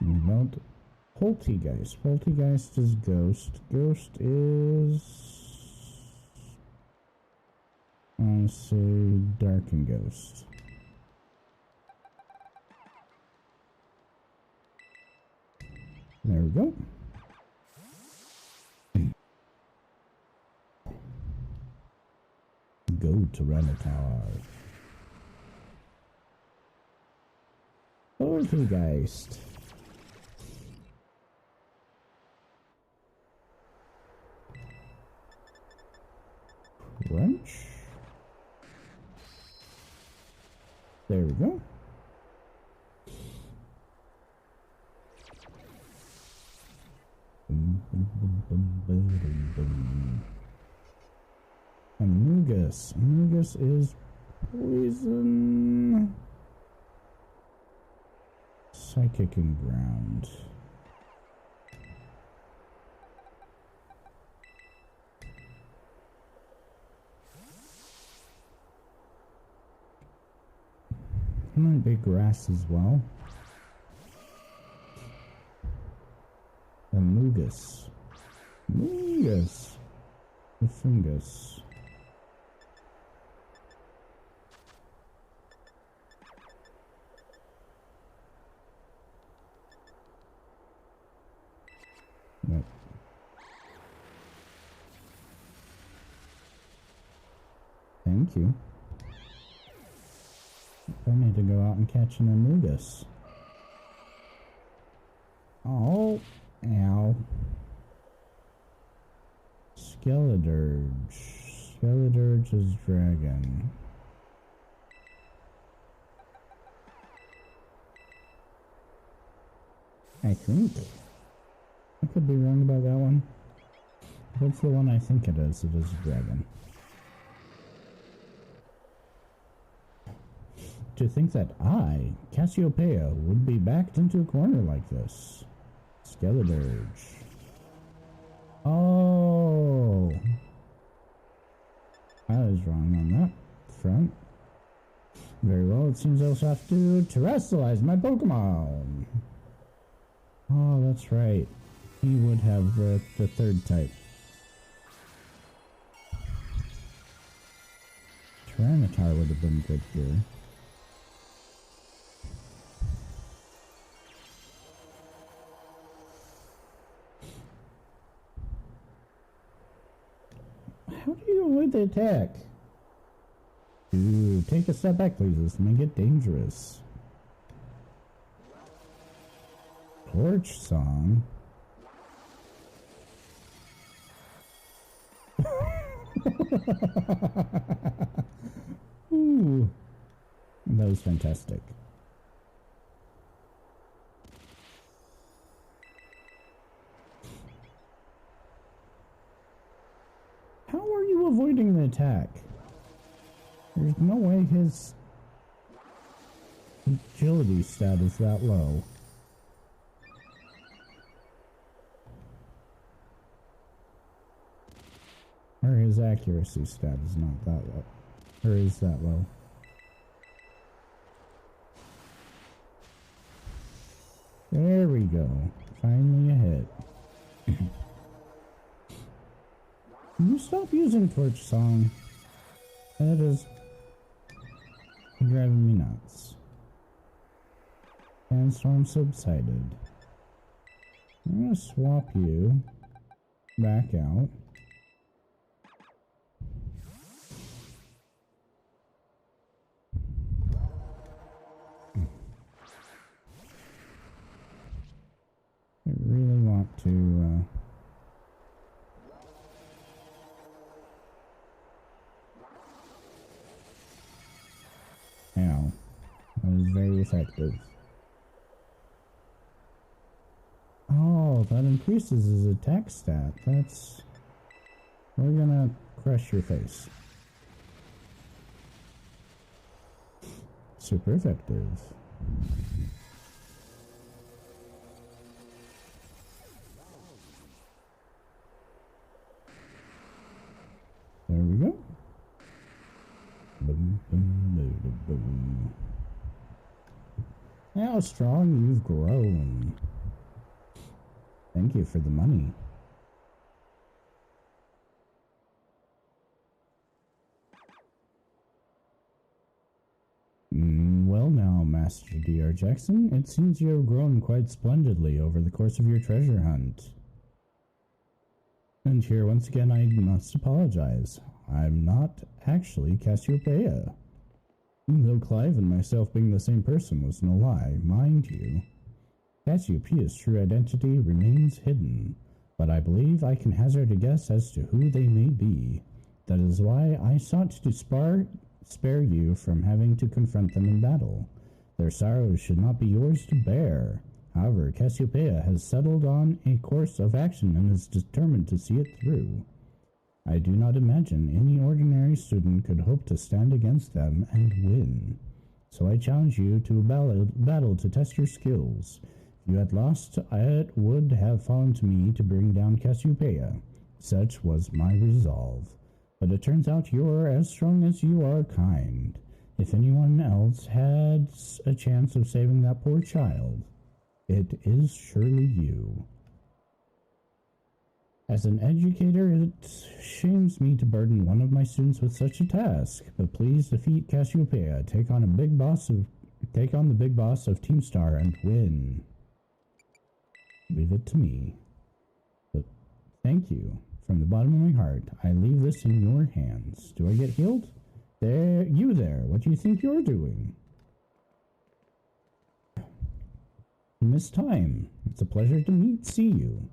About Poltegeist. Poltegeist is Ghost. Ghost is... I say Dark and Ghost. There we go. Go Tyranitar. Poltergeist. Crunch. There we go. Amogus. Amogus is poison. Psychic and ground. Might be grass as well. Amogus. Amogus. The fungus. Yep. Thank you. I need to go out and catch an amogus. Oh, ow. Skeledirge. Skeledirge is dragon. I think. I could be wrong about that one. That's the one I think it is. It is a dragon. To think that I, Cassiopeia, would be backed into a corner like this. Skeledirge. Oh! I was wrong on that front. Very well, it seems I'll have to terrestrialize my Pokemon. Oh, that's right. He would have the third type. Tyranitar would have been good here. How do you avoid the attack? Ooh, take a step back, please. This may get dangerous. Torch song. Ooh, that was fantastic. How are you avoiding the attack? There's no way his agility stat is that low. Or his accuracy stat is not that low. Or is that low? There we go. Finally a hit. Can you stop using Torch Song? That is driving me nuts. Sandstorm subsided. I'm gonna swap you back out. I really want to ow. That was very effective. Oh, that increases his attack stat. That's... We're gonna crush your face. Super effective. There we go. Boom, boom, boom, boom. How strong you've grown. Thank you for the money. Well now, Master D.R. Jackson, it seems you have grown quite splendidly over the course of your treasure hunt. And here, once again, I must apologize. I'm not actually Cassiopeia. Though Clive and myself being the same person was no lie, mind you. Cassiopeia's true identity remains hidden, but I believe I can hazard a guess as to who they may be. That is why I sought to spare you from having to confront them in battle. Their sorrows should not be yours to bear. However, Cassiopeia has settled on a course of action and is determined to see it through. I do not imagine any ordinary student could hope to stand against them and win. So I challenge you to a battle to test your skills. If you had lost, it would have fallen to me to bring down Cassiopeia. Such was my resolve. But it turns out you're as strong as you are kind. If anyone else had a chance of saving that poor child, it is surely you. As an educator, it shames me to burden one of my students with such a task, but please defeat Cassiopeia, take on the big boss of Team Star and win. Leave it to me. But thank you. From the bottom of my heart, I leave this in your hands. Do I get healed? You there. What do you think you're doing? Miss Time. It's a pleasure to see you.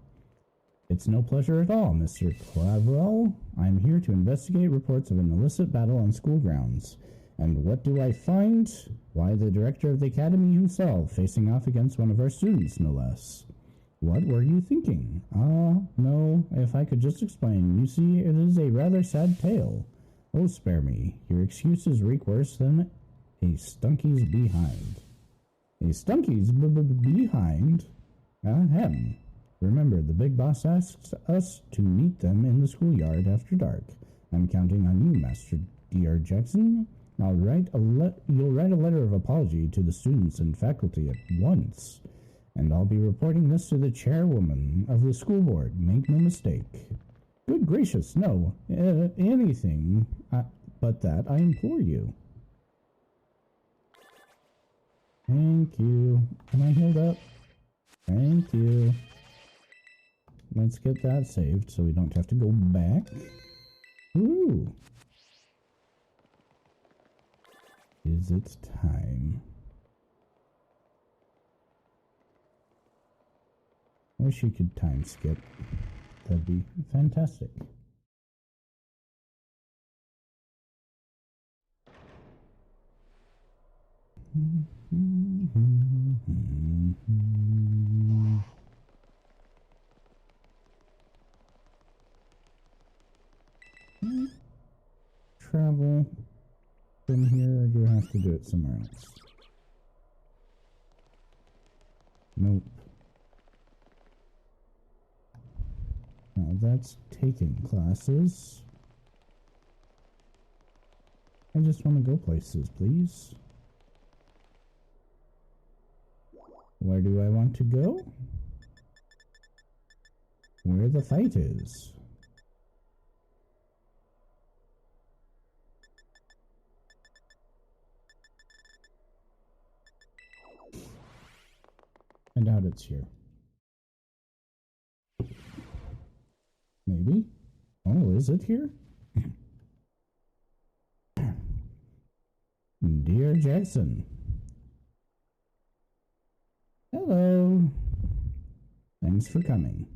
It's no pleasure at all, Mr. Clavel. I'm here to investigate reports of an illicit battle on school grounds. And what do I find? Why, the director of the academy himself, facing off against one of our students, no less. What were you thinking? No, if I could just explain. You see, it is a rather sad tale. Oh, spare me. Your excuses reek worse than a stunky's behind. A stunky's behind? Ahem. Remember, the big boss asks us to meet them in the schoolyard after dark. I'm counting on you, Master D.R. Jackson. You'll write a letter of apology to the students and faculty at once. And I'll be reporting this to the chairwoman of the school board. Make no mistake. Good gracious, no. Anything but that, I implore you. Thank you. Am I healed up? Thank you. Let's get that saved so we don't have to go back. Ooh. Is it time? Wish you could time skip. That'd be fantastic. Travel from here, or do I have to do it somewhere else? Nope. Now that's taking classes. I just want to go places, please. Where do I want to go? Where the fight is. I doubt it's here. Maybe? Oh, is it here? Dear Jackson. Hello. Thanks for coming.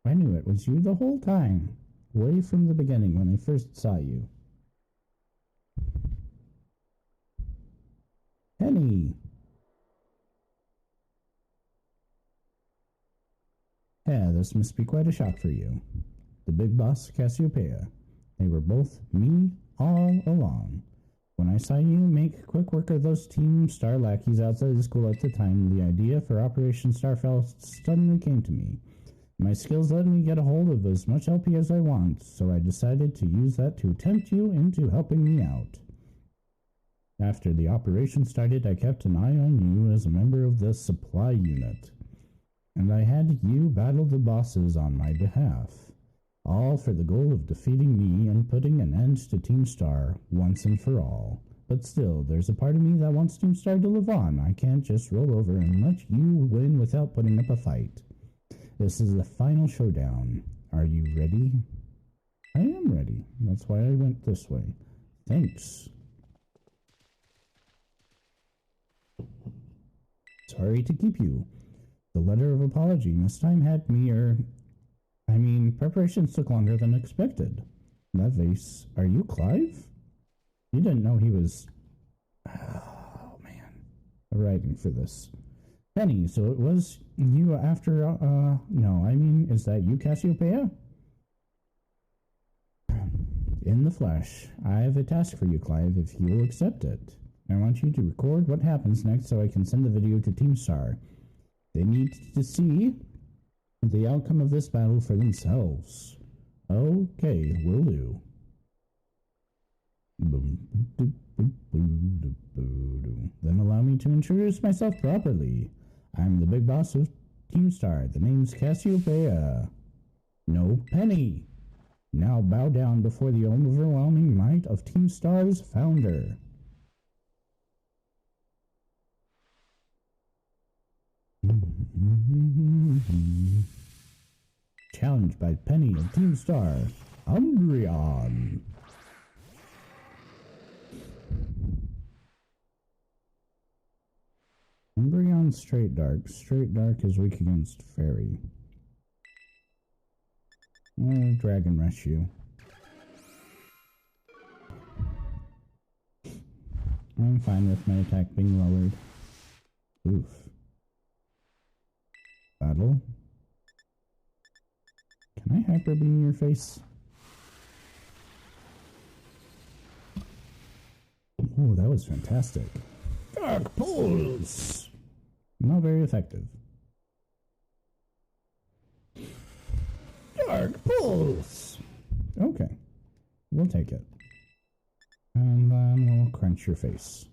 I knew it was you the whole time. Way from the beginning when I first saw you. Penny. Yeah, this must be quite a shock for you. The big boss, Cassiopeia. They were both me all along. When I saw you make quick work of those Team Star lackeys outside the school at the time, the idea for Operation Starfell suddenly came to me. My skills let me get a hold of as much LP as I want, so I decided to use that to tempt you into helping me out. After the operation started, I kept an eye on you as a member of the supply unit, and I had you battle the bosses on my behalf, all for the goal of defeating me and putting an end to Team Star once and for all. But still, there's a part of me that wants Team Star to live on. I can't just roll over and let you win without putting up a fight. This is the final showdown. Are you ready? I am ready. That's why I went this way. Thanks. Sorry to keep you. The letter of apology this time had preparations took longer than expected. That vase, are you Clive? You didn't know he was... Oh, man. Writing for this. Penny, so it was you after, no, is that you, Cassiopeia? In the flesh. I have a task for you, Clive, if you will accept it. I want you to record what happens next so I can send the video to Team Star. They need to see the outcome of this battle for themselves. Okay, will do. Then allow me to introduce myself properly. I'm the big boss of Team Star. The name's Cassiopeia. No, Penny. Now bow down before the overwhelming might of Team Star's founder. Challenged by Penny of Team Star, Umbreon. Umbreon Straight Dark. Straight Dark is weak against Fairy. Dragon Rush you. I'm fine with my attack being lowered. Oof. Battle. Can I hyper beam your face? Oh, that was fantastic. Dark Pulse! Not very effective. Dark Pulse! Okay. We'll take it. And then we'll crunch your face.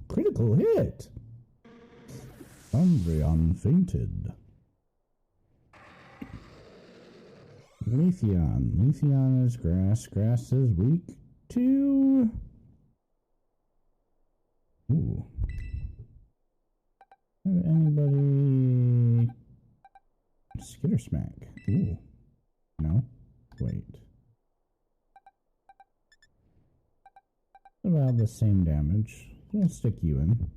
Critical hit! Umbreon fainted. Leafeon. Leafeon is grass. Grass is weak to... Ooh. Have anybody... Skitter Smack. Ooh. No? Wait. About the same damage. We'll stick you in.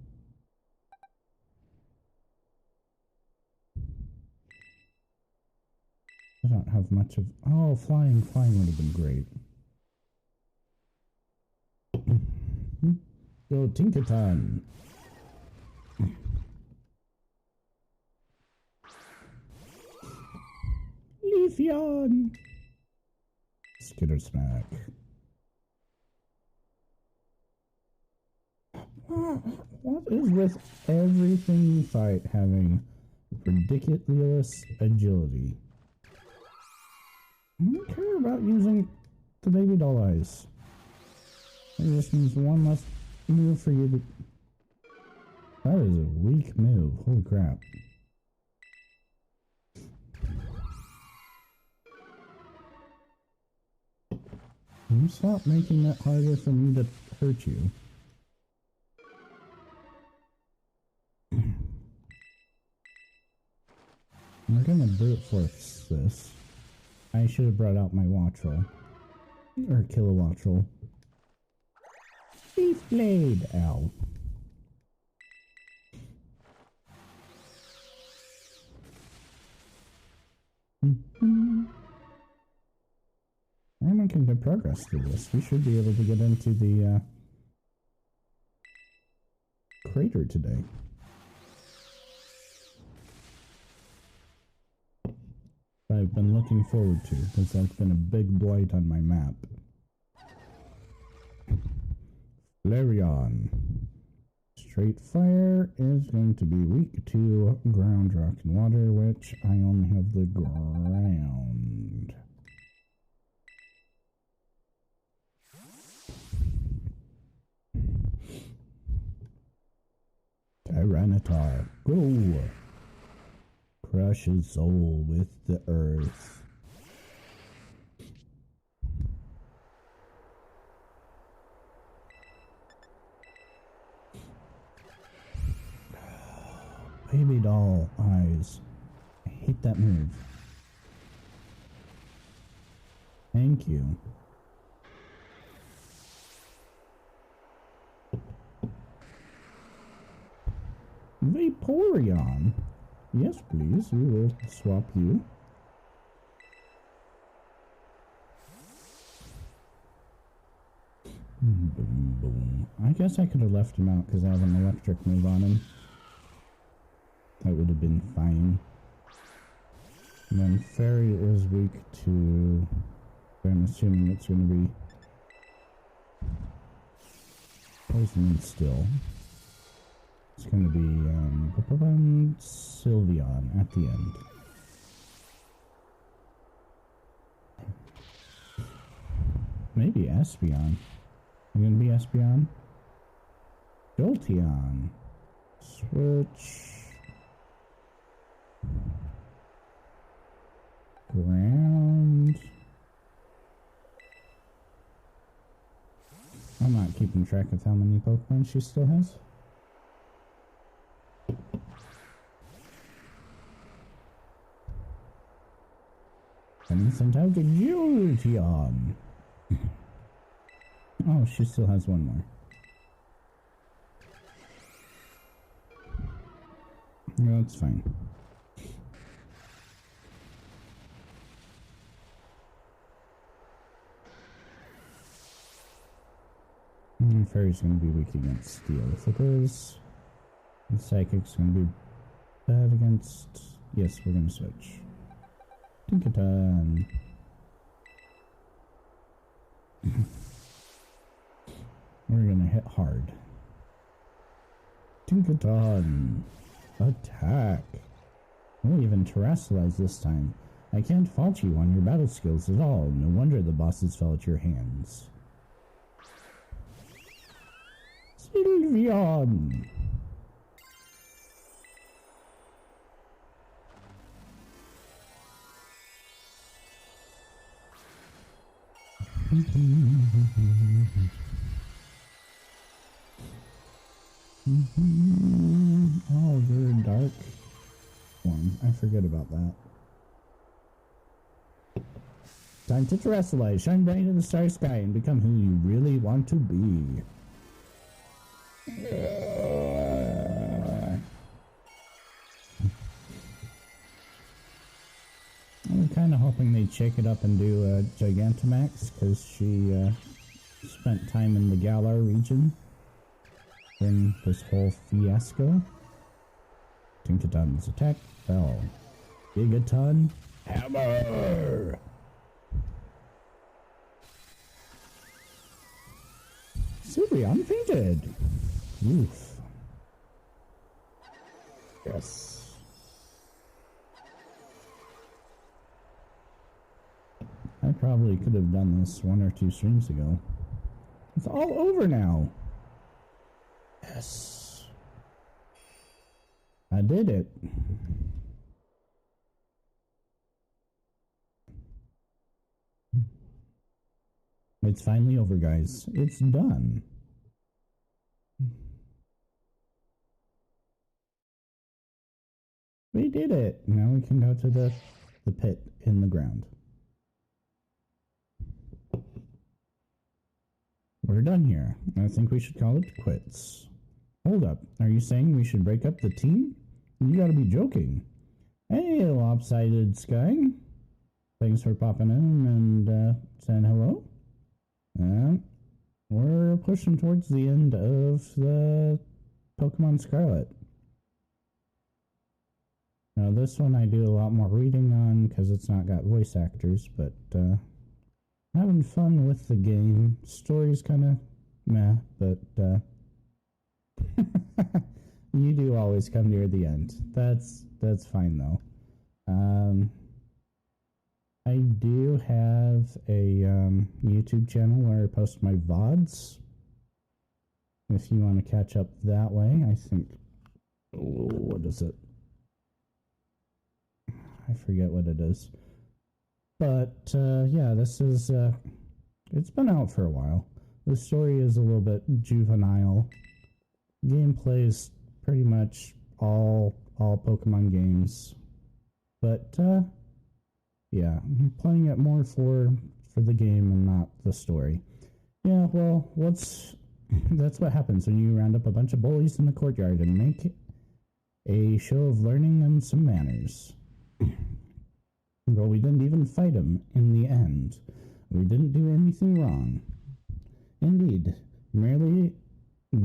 I don't have much of... Oh, flying. Flying would have been great. Go Tinkaton. Leafeon. Skitter Smack. What is with everything you fight having ridiculous agility? I don't care about using the baby doll eyes. It just means one less move for you to... That is a weak move. Holy crap. Can you stop making that harder for me to hurt you? We're gonna brute force this. I should have brought out my Wattrel. Or Kilowattrel. Leaf Blade! Ow. We're making good progress through this. We should be able to get into the crater today. I've been looking forward to, because that's been a big blight on my map. Flareon. Straight Fire is going to be weak to Ground, Rock, and Water, which I only have the ground. Tyranitar, go! Crush his soul with the earth. Baby doll eyes. I hate that move. Thank you. Vaporeon. Yes, please. We will swap you. Boom, boom. I guess I could have left him out because I have an electric move on him. That would have been fine. And then Fairy is weak to... I'm assuming it's going to be... Poison and Still. It's going to be Sylveon at the end. Maybe Espeon. You going to be Espeon? Jolteon. Switch. Ground. I'm not keeping track of how many Pokemon she still has. And sent out a Jolteon. Oh, she still has one more. No, it's fine. Fairy's gonna be weak against Steel if it is. And Psychic's gonna be bad against... Yes, we're gonna switch. Tinkaton. We're gonna hit hard. Tinkaton. Attack. We'll even terrestrialize this time. I can't fault you on your battle skills at all. No wonder the bosses fell at your hands. Sylveon. Oh, they're dark one. I forget about that. Time to terrestrialize. Shine bright in the starry sky and become who you really want to be. I'm kind of hoping they shake it up and do a Gigantamax because she spent time in the Galar region during this whole fiasco. Tinkaton's attack fell. Gigaton hammer. Sylveon fainted. Oof. Yes. I probably could have done this 1 or 2 streams ago. It's all over now. Yes. I did it. It's finally over, guys. It's done. We did it. Now we can go to the pit in the ground. We're done here. I think we should call it quits. Hold up. Are you saying we should break up the team? You gotta be joking. Hey, lopsided sky. Thanks for popping in and saying hello. We're pushing towards the end of the Pokemon Scarlet. Now this one I do a lot more reading on because it's not got voice actors, but having fun with the game. Story's kind of meh, but you do always come near the end. That's fine though. I do have a YouTube channel where I post my VODs. If you want to catch up that way, I think... Oh, what is it? I forget what it is. But, yeah, this is... it's been out for a while. The story is a little bit juvenile. Gameplay is pretty much all Pokemon games. But, yeah, I'm playing it more for the game and not the story. Yeah, well, that's what happens when you round up a bunch of bullies in the courtyard and make A show of learning and some manners. Well, we didn't even fight him in the end. We didn't do anything wrong. Indeed, merely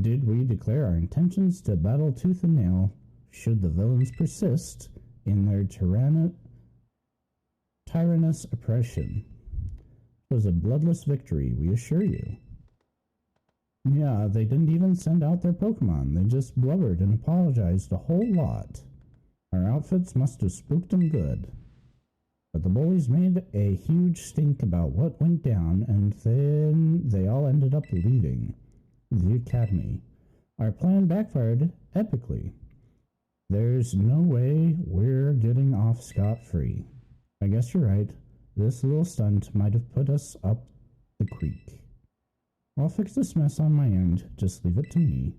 did we declare our intentions to battle tooth and nail should the villains persist in their tyrannous oppression. It was a bloodless victory, we assure you. Yeah, they didn't even send out their Pokemon. They just blubbered and apologized a whole lot. Our outfits must have spooked them good. But the bullies made a huge stink about what went down, and then they all ended up leaving the academy. Our plan backfired epically. There's no way we're getting off scot-free. I guess you're right. This little stunt might have put us up the creek. I'll fix this mess on my end. Just leave it to me.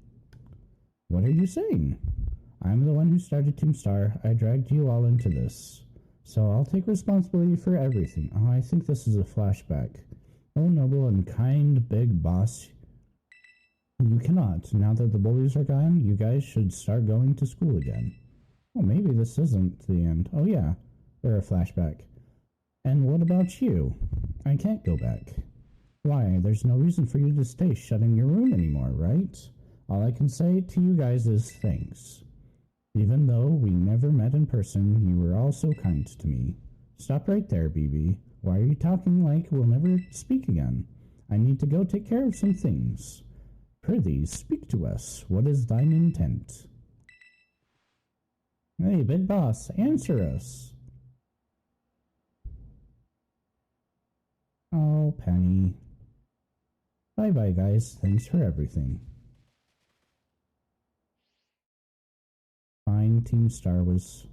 What are you saying? I'm the one who started Team Star. I dragged you all into this. So I'll take responsibility for everything. Oh, I think this is a flashback. Oh, noble and kind big boss. You cannot. Now that the bullies are gone, you guys should start going to school again. Well, maybe this isn't the end. Oh, yeah. Or a flashback. And what about you? I can't go back. Why? There's no reason for you to stay shut in your room anymore, right? All I can say to you guys is thanks. Even though we never met in person, you were all so kind to me. Stop right there, BB. Why are you talking like we'll never speak again? I need to go take care of some things. Prithee, speak to us. What is thine intent? Hey, big boss, answer us. Oh, Penny. Bye-bye, guys. Thanks for everything. Fine, Team Star was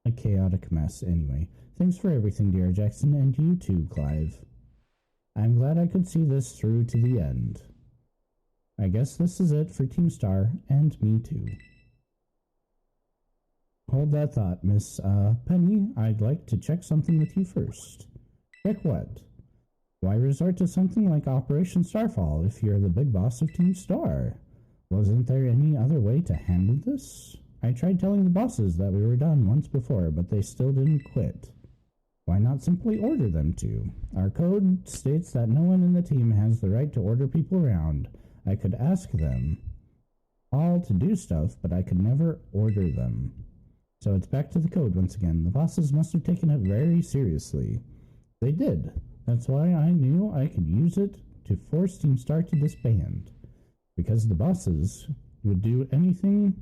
a chaotic mess anyway. Thanks for everything, dear Jackson, and you too, Clive. I'm glad I could see this through to the end. I guess this is it for Team Star, and me too. Hold that thought, Miss, Penny. I'd like to check something with you first. Check what? Why resort to something like Operation Starfall if you're the big boss of Team Star? Wasn't there any other way to handle this? I tried telling the bosses that we were done once before, but they still didn't quit. Why not simply order them to? Our code states that no one in the team has the right to order people around. I could ask them all to do stuff, but I could never order them. So it's back to the code once again. The bosses must have taken it very seriously. They did. That's why I knew I could use it to force Team Star to disband. Because the bosses would do anything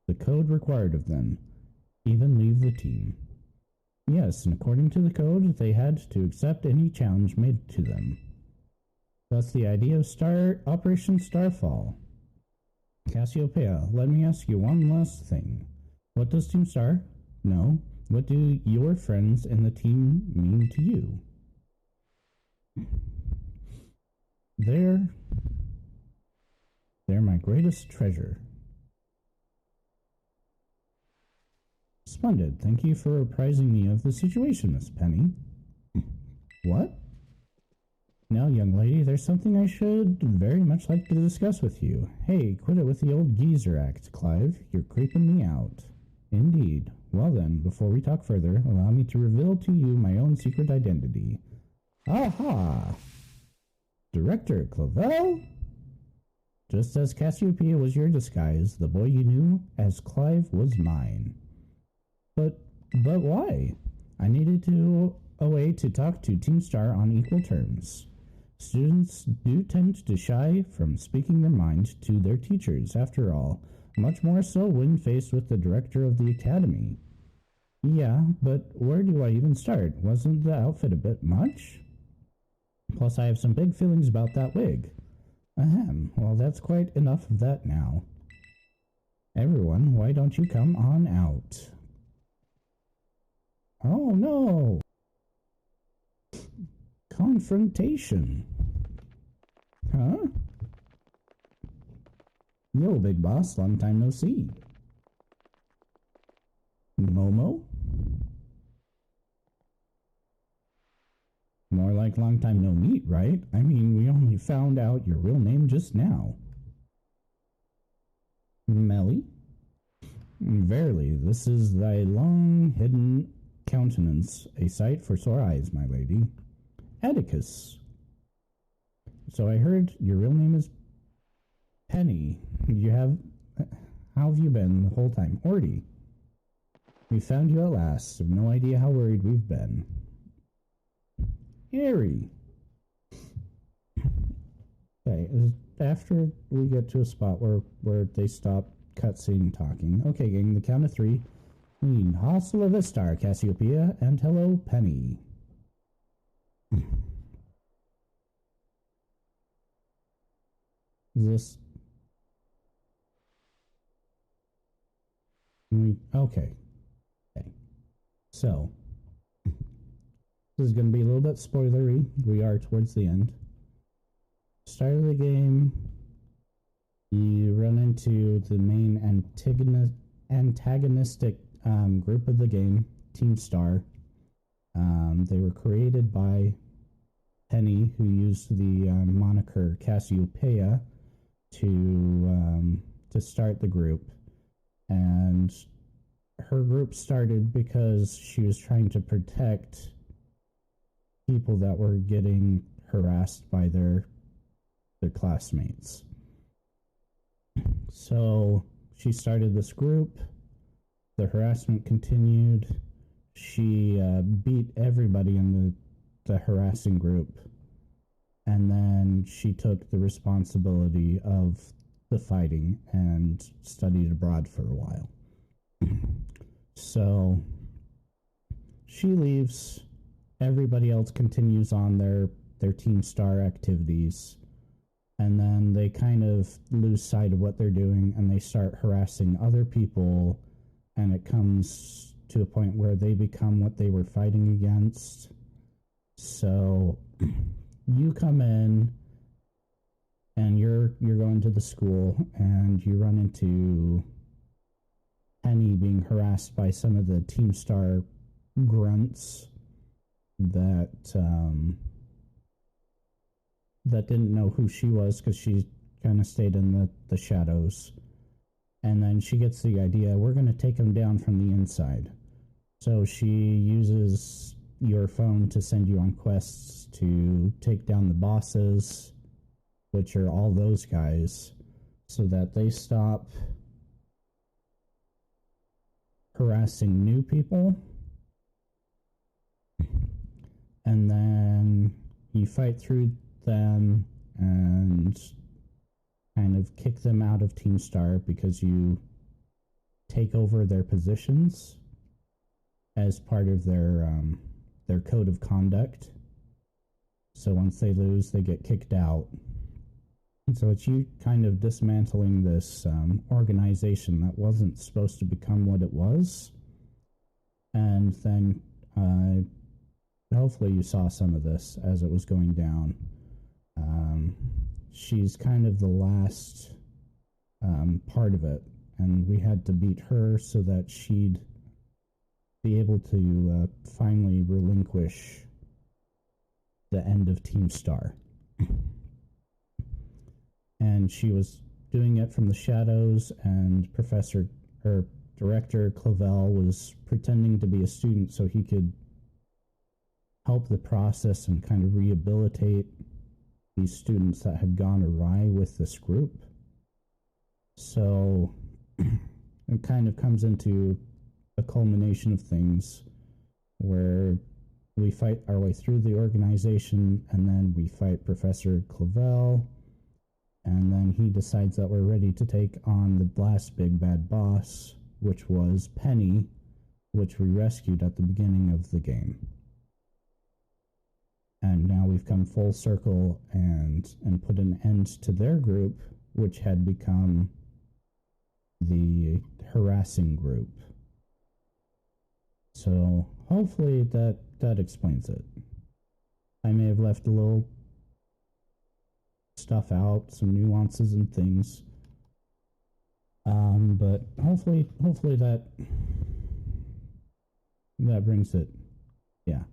the code required of them, even leave the team. Yes, and according to the code, they had to accept any challenge made to them. That's the idea of Operation Starfall. Cassiopeia, let me ask you one last thing. What does Team Star? No. What do your friends in the team mean to you? They're my greatest treasure. Splendid. Thank you for apprising me of the situation, Miss Penny. What? Now, young lady, there's something I should very much like to discuss with you. Hey, quit it with the old geezer act, Clive. You're creeping me out. Indeed. Well then, before we talk further, allow me to reveal to you my own secret identity. Aha! Director Clavel? Just as Cassiopeia was your disguise, the boy you knew as Clive was mine. But why? I needed a way to talk to Team Star on equal terms. Students do tend to shy from speaking their mind to their teachers, after all, much more so when faced with the director of the academy. Yeah, but where do I even start? Wasn't the outfit a bit much? Plus, I have some big feelings about that wig. Ahem, well, that's quite enough of that now. Everyone, why don't you come on out? Oh no! Confrontation. Huh? Yo, big boss, long time no see. Momo? More like long time no meet, right? I mean, we only found out your real name just now. Melly? Verily, this is thy long-hidden countenance, a sight for sore eyes, my lady. Atticus. So I heard your real name is Penny. How have you been the whole time? Horty. We found you at last. Have no idea how worried we've been. Harry. Okay, after we get to a spot where they stop cutscene talking. Okay, gang, the count of 3. Hasta la vista, Cassiopeia, and hello, Penny. Is this... Okay. So, this is going to be a little bit spoilery. We are towards the end. Start of the game, you run into the main antagonistic group of the game, Team Star. They were created by Penny, who used the moniker Cassiopeia to start the group. And her group started because she was trying to protect people that were getting harassed by their classmates. So she started this group. The harassment continued. She beat everybody in the harassing group. And then she took the responsibility of the fighting and studied abroad for a while. So she leaves. Everybody else continues on their Team Star activities. And then they kind of lose sight of what they're doing and they start harassing other people. And it comes to a point where they become what they were fighting against. So you come in and you're going to the school and you run into Penny being harassed by some of the Team Star grunts that didn't know who she was because she kind of stayed in the shadows. And then she gets the idea, we're going to take them down from the inside. So she uses your phone to send you on quests to take down the bosses, which are all those guys, so that they stop harassing new people. And then you fight through them and kind of kick them out of Team Star because you take over their positions as part of their code of conduct. So once they lose, they get kicked out. So it's you kind of dismantling this organization that wasn't supposed to become what it was. And then hopefully you saw some of this as it was going down. She's kind of the last part of it, and we had to beat her so that she'd be able to finally relinquish the end of Team Star. And she was doing it from the shadows, and Director Clavel was pretending to be a student so he could help the process and kind of rehabilitate these students that had gone awry with this group. So it kind of comes into a culmination of things where we fight our way through the organization, and then we fight Professor Clavel, and then he decides that we're ready to take on the last big bad boss, which was Penny, which we rescued at the beginning of the game. And now we've come full circle and put an end to their group, which had become the harassing group. So hopefully that explains it. I may have left a little stuff out, some nuances and things. But hopefully that brings it. Yeah.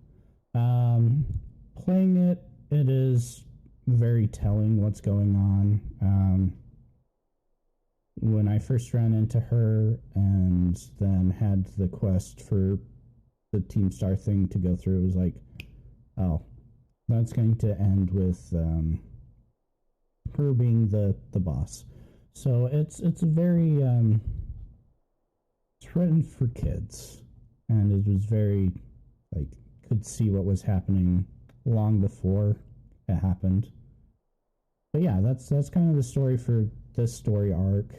Playing it is very telling what's going on. when I first ran into her and then had the quest for the Team Star thing to go through, it was like, oh, that's going to end with her being the boss. So it's very it's written for kids, and it was very like could see what was happening long before it happened. But yeah, that's kind of the story for this story arc.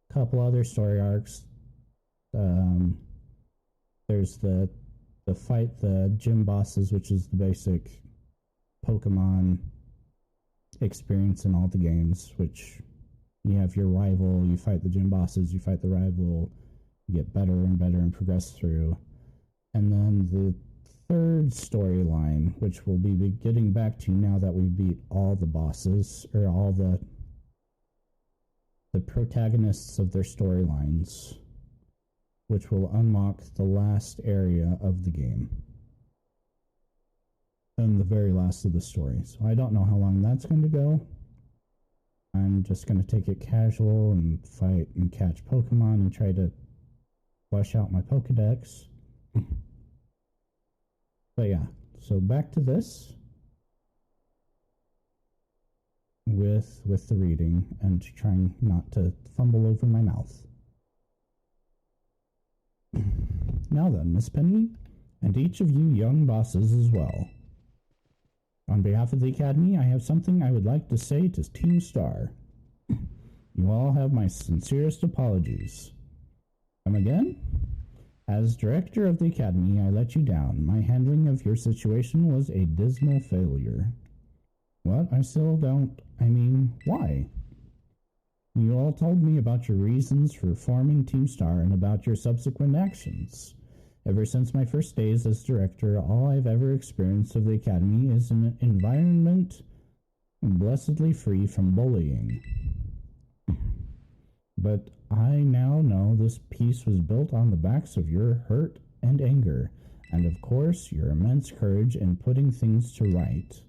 A couple other story arcs. There's the fight the gym bosses, which is the basic Pokemon experience in all the games, which you have your rival, you fight the gym bosses, you fight the rival, you get better and better and progress through. And then the third storyline, which we'll be getting back to now that we beat all the bosses, or all the protagonists of their storylines, which will unlock the last area of the game. And the very last of the story. So I don't know how long that's going to go. I'm just going to take it casual and fight and catch Pokemon and try to flesh out my Pokedex. But yeah, so back to this with the reading and trying not to fumble over my mouth. Now then, Miss Penny, and each of you young bosses as well. On behalf of the Academy, I have something I would like to say to Team Star. You all have my sincerest apologies. Come again? As director of the Academy, I let you down. My handling of your situation was a dismal failure. What? I still don't... why? You all told me about your reasons for forming Team Star and about your subsequent actions. Ever since my first days as director, all I've ever experienced of the Academy is an environment blessedly free from bullying. But I now know this peace was built on the backs of your hurt and anger, and of course your immense courage in putting things to right.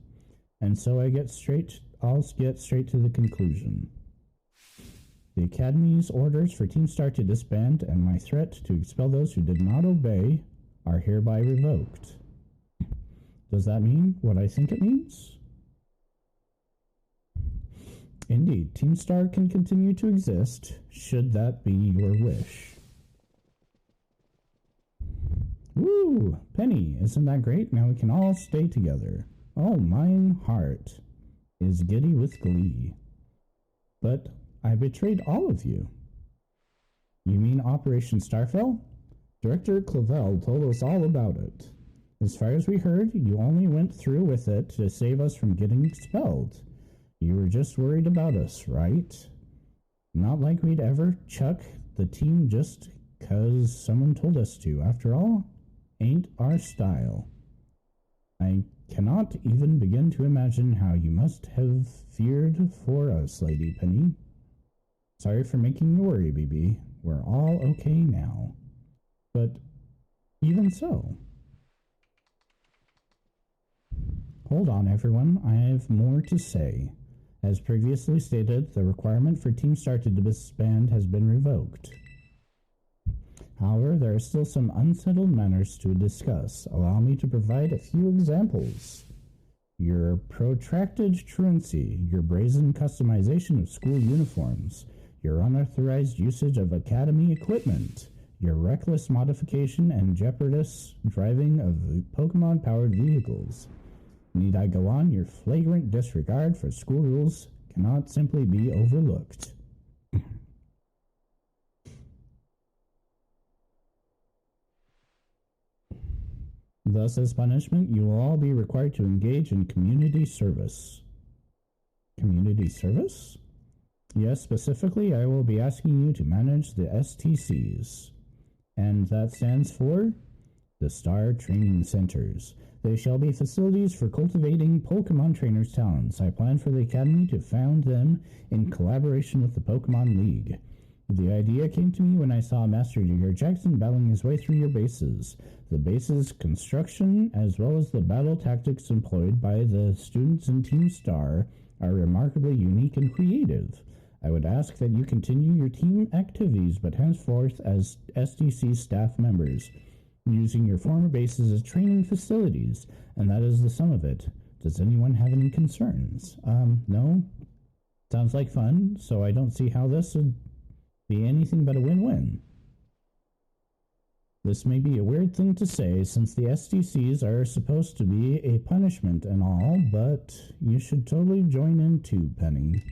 And so I'll get straight to the conclusion. The Academy's orders for Team Star to disband and my threat to expel those who did not obey are hereby revoked. Does that mean what I think it means? Indeed, Team Star can continue to exist, should that be your wish. Woo! Penny, isn't that great? Now we can all stay together. Oh, mine heart is giddy with glee. But I betrayed all of you. You mean Operation Starfell? Director Clavel told us all about it. As far as we heard, you only went through with it to save us from getting expelled. You were just worried about us, right? Not like we'd ever chuck the team just 'cause someone told us to. After all, ain't our style. I cannot even begin to imagine how you must have feared for us, Lady Penny. Sorry for making you worry, BB. We're all okay now. But even so... Hold on, everyone. I have more to say. As previously stated, the requirement for Team Star to disband has been revoked. However, there are still some unsettled matters to discuss. Allow me to provide a few examples. Your protracted truancy, your brazen customization of school uniforms, your unauthorized usage of Academy equipment, your reckless modification and jeopardous driving of Pokemon-powered vehicles. Need I go on? Your flagrant disregard for school rules cannot simply be overlooked. Thus, as punishment, you will all be required to engage in community service. Community service? Yes, specifically, I will be asking you to manage the STCs. And that stands for the Star Training Centers. They shall be facilities for cultivating Pokemon trainers' talents. I plan for the Academy to found them in collaboration with the Pokemon League. The idea came to me when I saw Master Digger Jackson battling his way through your bases. The base's construction, as well as the battle tactics employed by the students in Team Star, are remarkably unique and creative. I would ask that you continue your team activities, but henceforth as SDC staff members, using your former bases as training facilities, and that is the sum of it. Does anyone have any concerns? No? Sounds like fun, so I don't see how this would be anything but a win-win. This may be a weird thing to say, since the SDCs are supposed to be a punishment and all, but you should totally join in too, Penny.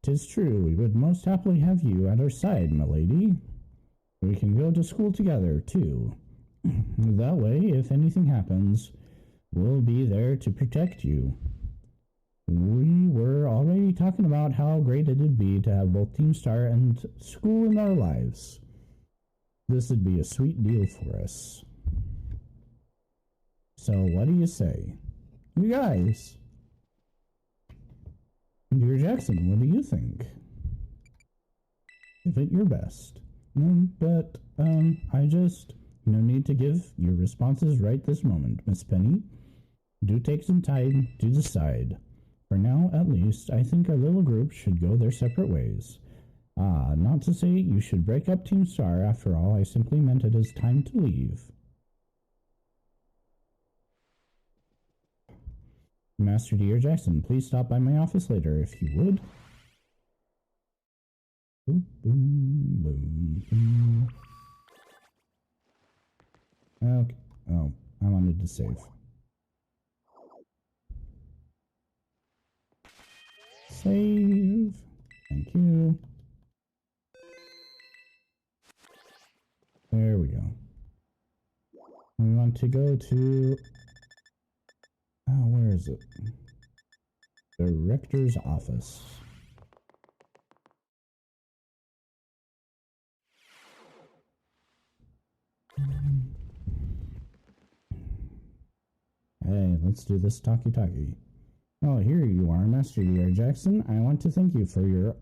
'Tis true, we would most happily have you at our side, my lady. We can go to school together, too. That way, if anything happens, we'll be there to protect you. We were already talking about how great it'd be to have both Team Star and school in our lives. This would be a sweet deal for us. So, what do you say? You guys! Dear Jackson, what do you think? Give it your best. But, no need to give your responses right this moment, Miss Penny. Do take some time to decide. For now, at least, I think our little group should go their separate ways. Not to say you should break up Team Star, after all, I simply meant it as time to leave. Master Dear Jackson, please stop by my office later, if you would. Boom, boom, boom, boom. Okay. Oh, I wanted to save. Save. Thank you. There we go. We want to go to... Oh, where is it? Director's office. Hey, let's do this talkie-talkie. Oh, here you are, Master Dear Jackson. I want to thank you for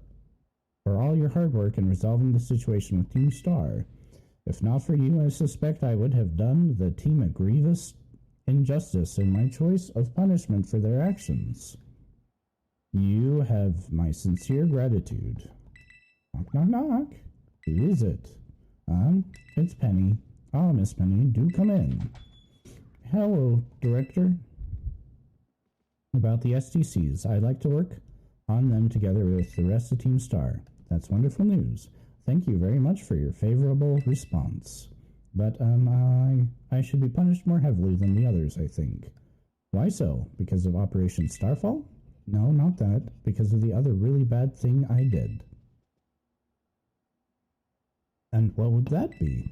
all your hard work in resolving the situation with Team Star. If not for you, I suspect I would have done the team a grievous injustice in my choice of punishment for their actions. You have my sincere gratitude. Knock, knock, knock. Who is it? It's Penny. Oh, Miss Penny, do come in. Hello, Director. About the SDCs, I'd like to work on them together with the rest of Team Star. That's wonderful news. Thank you very much for your favorable response. But, I should be punished more heavily than the others, I think. Why so? Because of Operation Starfall? No, not that. Because of the other really bad thing I did. And what would that be?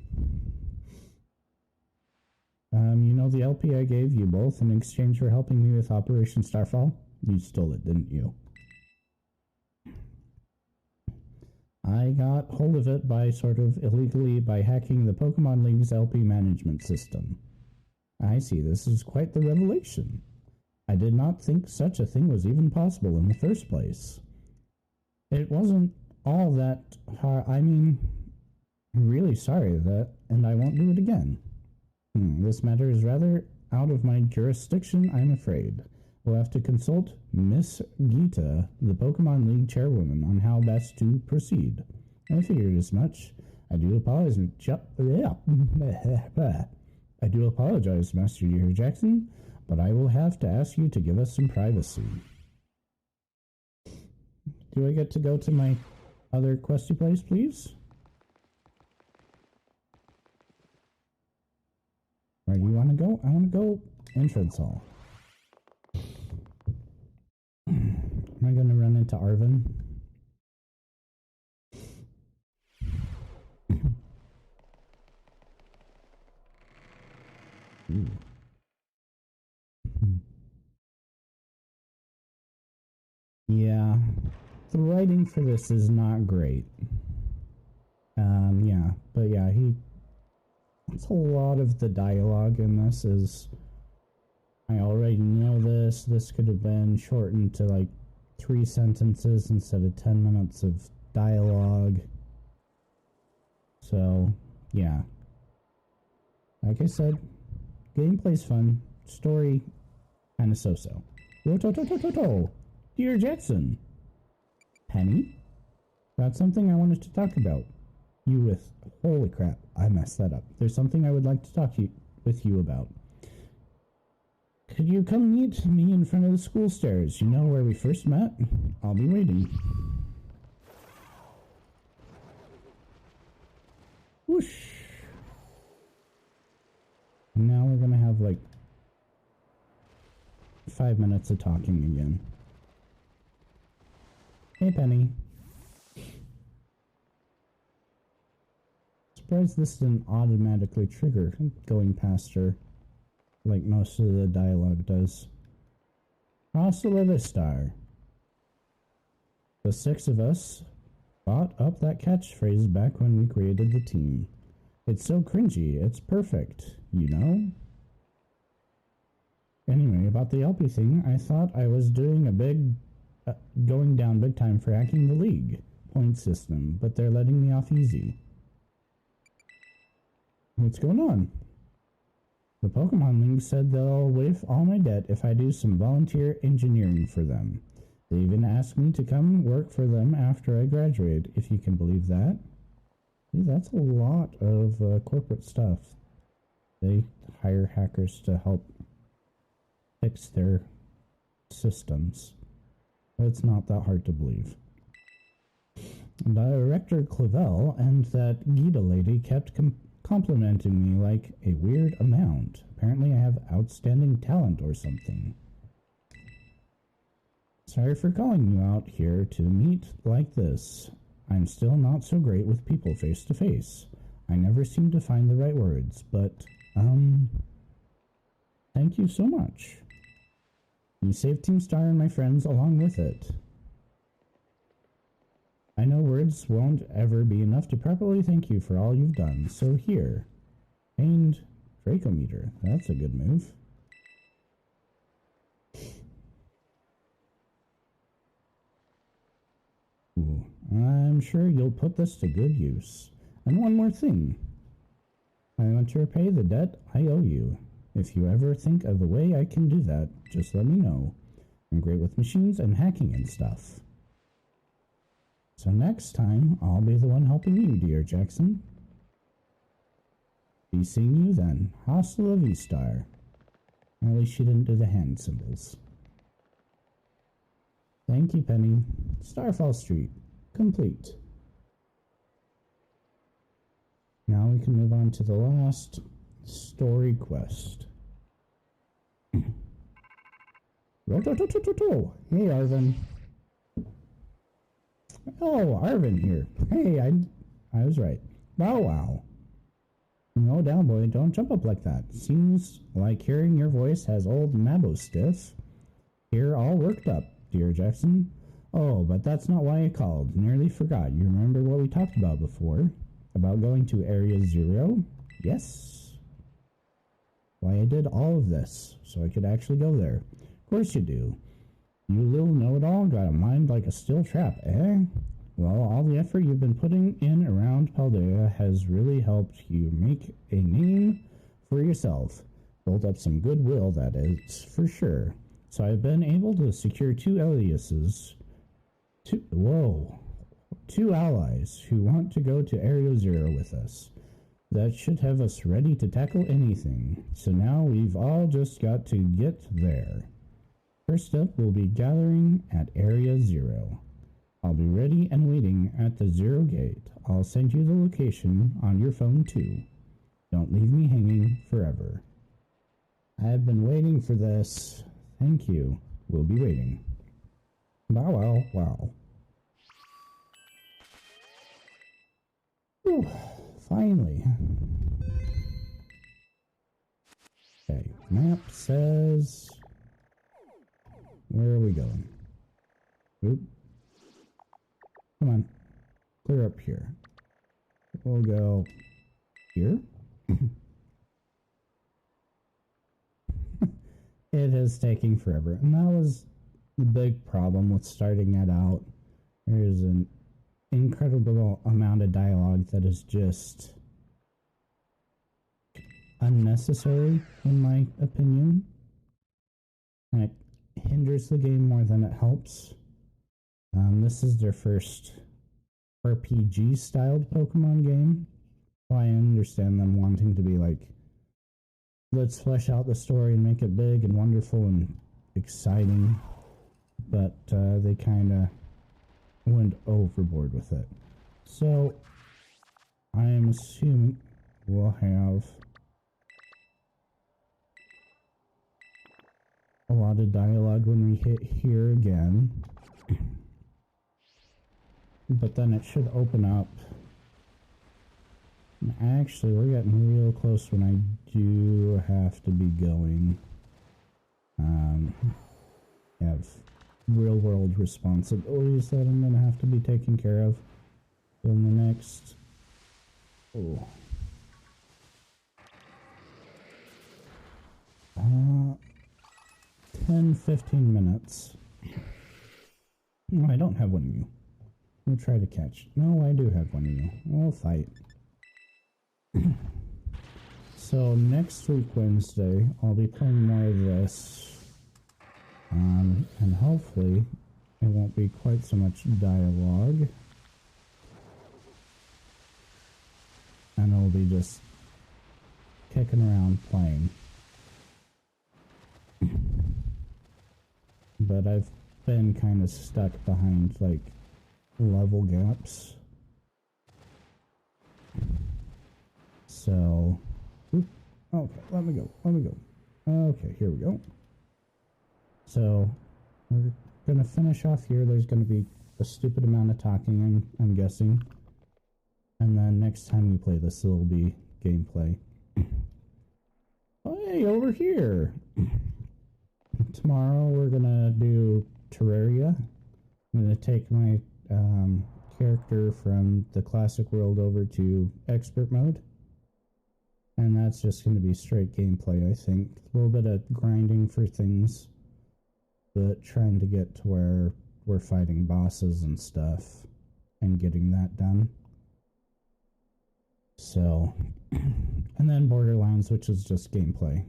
You know the LP I gave you both in exchange for helping me with Operation Starfall? You stole it, didn't you? I got hold of it by sort of illegally by hacking the Pokemon League's LP management system. I see, this is quite the revelation. I did not think such a thing was even possible in the first place. It wasn't all that hard. I'm really sorry that, and I won't do it again. This matter is rather out of my jurisdiction, I'm afraid. We'll have to consult Miss Gita, the Pokemon League chairwoman, on how best to proceed. I figured as much. I do apologize, Master Dear Jackson, but I will have to ask you to give us some privacy. Do I get to go to my other questy place, please? Where do you want to go? I want to go entrance hall. Am I going to run into Arvin? Yeah, the writing for this is not great. It's a lot of the dialogue in this is, I already know this. This could have been shortened to like 3 sentences instead of 10 minutes of dialogue. So, yeah. Like I said, gameplay's fun. Story, kind of so-so. Dear Jackson. Penny? Got something I wanted to talk about. You with... Holy crap, I messed that up. There's something I would like to talk with you about. Could you come meet me in front of the school stairs? You know where we first met? I'll be waiting. Whoosh. Now we're gonna have like 5 minutes of talking again. Hey, Penny. Surprised this didn't automatically trigger going past her, like most of the dialogue does. Hasta la vista. The 6 of us bought up that catchphrase back when we created the team. It's so cringy, it's perfect, you know? Anyway, about the LP thing, I thought I was doing a big... going down big time for hacking the league point system, but they're letting me off easy. What's going on? The Pokemon League said they'll waive all my debt if I do some volunteer engineering for them. They even asked me to come work for them after I graduate, if you can believe that. See, that's a lot of corporate stuff. They hire hackers to help fix their systems. But it's not that hard to believe. Director Clavel and that Gita lady kept complimenting me like a weird amount. Apparently I have outstanding talent or something. Sorry for calling you out here to meet like this. I'm still not so great with people face to face. I never seem to find the right words, but, thank you so much. You saved Team Star and my friends along with it. I know words won't ever be enough to properly thank you for all you've done, so here. Pained Dracometer. That's a good move. Ooh, I'm sure you'll put this to good use. And one more thing. I want to repay the debt I owe you. If you ever think of a way I can do that, just let me know. I'm great with machines and hacking and stuff. So next time, I'll be the one helping you, dear Jackson. Be seeing you then. Hasta la vista. At least she didn't do the hand symbols. Thank you, Penny. Starfall Street. Complete. Now we can move on to the last story quest. Hey, Arvin. Oh, Arvin here. Hey, I was right. Bow wow. No, down, boy. Don't jump up like that. Seems like hearing your voice has old Mabo stiff. Here, all worked up, dear Jackson. Oh, but that's not why I called. Nearly forgot. You remember what we talked about before? About going to Area 0? Yes. Why I did all of this, so I could actually go there. Of course you do. You little know-it-all got a mind like a steel trap, eh? Well, all the effort you've been putting in around Paldea has really helped you make a name for yourself. Built up some goodwill, that is, for sure. So I've been able to secure 2 aliases. Two allies who want to go to Area 0 with us. That should have us ready to tackle anything. So now we've all just got to get there. First up, we'll be gathering at Area 0. I'll be ready and waiting at the 0 gate. I'll send you the location on your phone too. Don't leave me hanging forever. I've been waiting for this. Thank you. We'll be waiting. Wow, wow, wow. Whew, finally. Okay, map says... Where are we going? Oop. Come on. Clear up here. We'll go here. It is taking forever. And that was the big problem with starting it out. There is an incredible amount of dialogue that is just unnecessary, in my opinion. And it hinders the game more than it helps. This is their first RPG-styled Pokemon game. So I understand them wanting to be like, let's flesh out the story and make it big and wonderful and exciting. But they kind of went overboard with it. So I am assuming we'll have a lot of dialogue when we hit here again. But then it should open up. Actually, we're getting real close when I do have to be going. Have real world responsibilities that I'm going to have to be taking care of in the next 10-15 minutes. No, I don't have one of you. We'll try to catch. No, I do have one of you. We'll fight. So next week, Wednesday, I'll be playing more of this. And hopefully it won't be quite so much dialogue. And it'll be just kicking around playing. But I've been kind of stuck behind, like, level gaps. So, okay, let me go. Okay, here we go. So, we're gonna finish off here. There's gonna be a stupid amount of talking, I'm guessing. And then next time we play this, it'll be gameplay. Oh, hey, over here! Tomorrow we're gonna do Terraria. I'm gonna take my character from the classic world over to expert mode. And that's just gonna be straight gameplay, I think. A little bit of grinding for things, but trying to get to where we're fighting bosses and stuff and getting that done. So, and then Borderlands, which is just gameplay.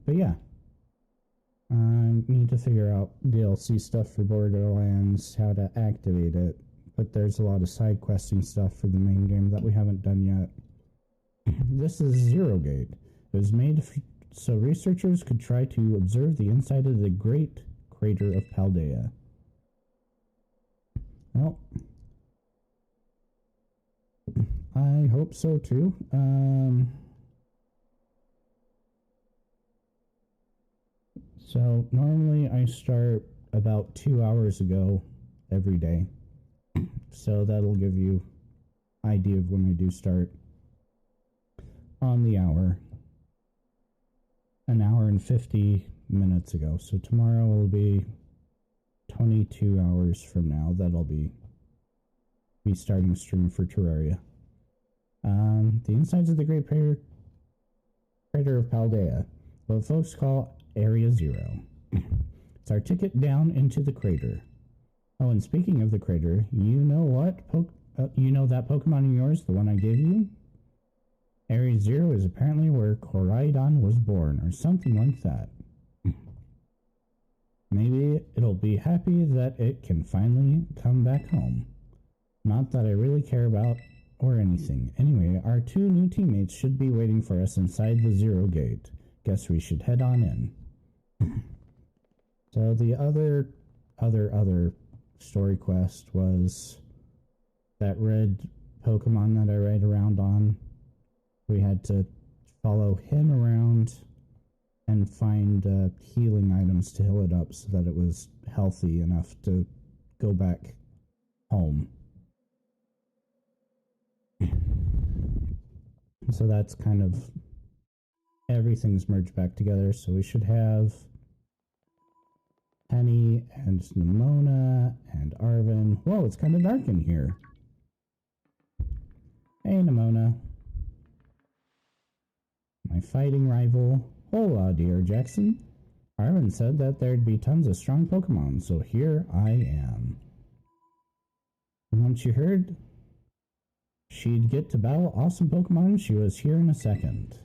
But yeah, I need to figure out DLC stuff for Borderlands, how to activate it, but there's a lot of side questing stuff for the main game that we haven't done yet. This is Zero Gate. It was made so researchers could try to observe the inside of the Great Crater of Paldea. Well, I hope so too. So normally I start about 2 hours ago every day. So that'll give you idea of when I do start on the hour. An hour and 50 minutes ago. So tomorrow will be 22 hours from now. That'll be starting stream for Terraria. The insides of the Great Crater of Paldea, what folks call Area Zero. It's our ticket down into the crater. Oh, and speaking of the crater, you know what? You know that Pokemon of yours, the one I gave you? Area Zero is apparently where Koraidon was born, or something like that. Maybe it'll be happy that it can finally come back home. Not that I really care about or anything. Anyway, our 2 new teammates should be waiting for us inside the Zero Gate. Guess we should head on in. So the other story quest was that red Pokemon that I ride around on. We had to follow him around and find healing items to heal it up so that it was healthy enough to go back home. So that's kind of everything's merged back together. So we should have Penny and Nimona and Arvin. Whoa, it's kind of dark in here. Hey, Nimona. My fighting rival. Hola, dear Jackson. Arvin said that there'd be tons of strong Pokemon, so here I am. Once you heard she'd get to battle awesome Pokemon, she was here in a second.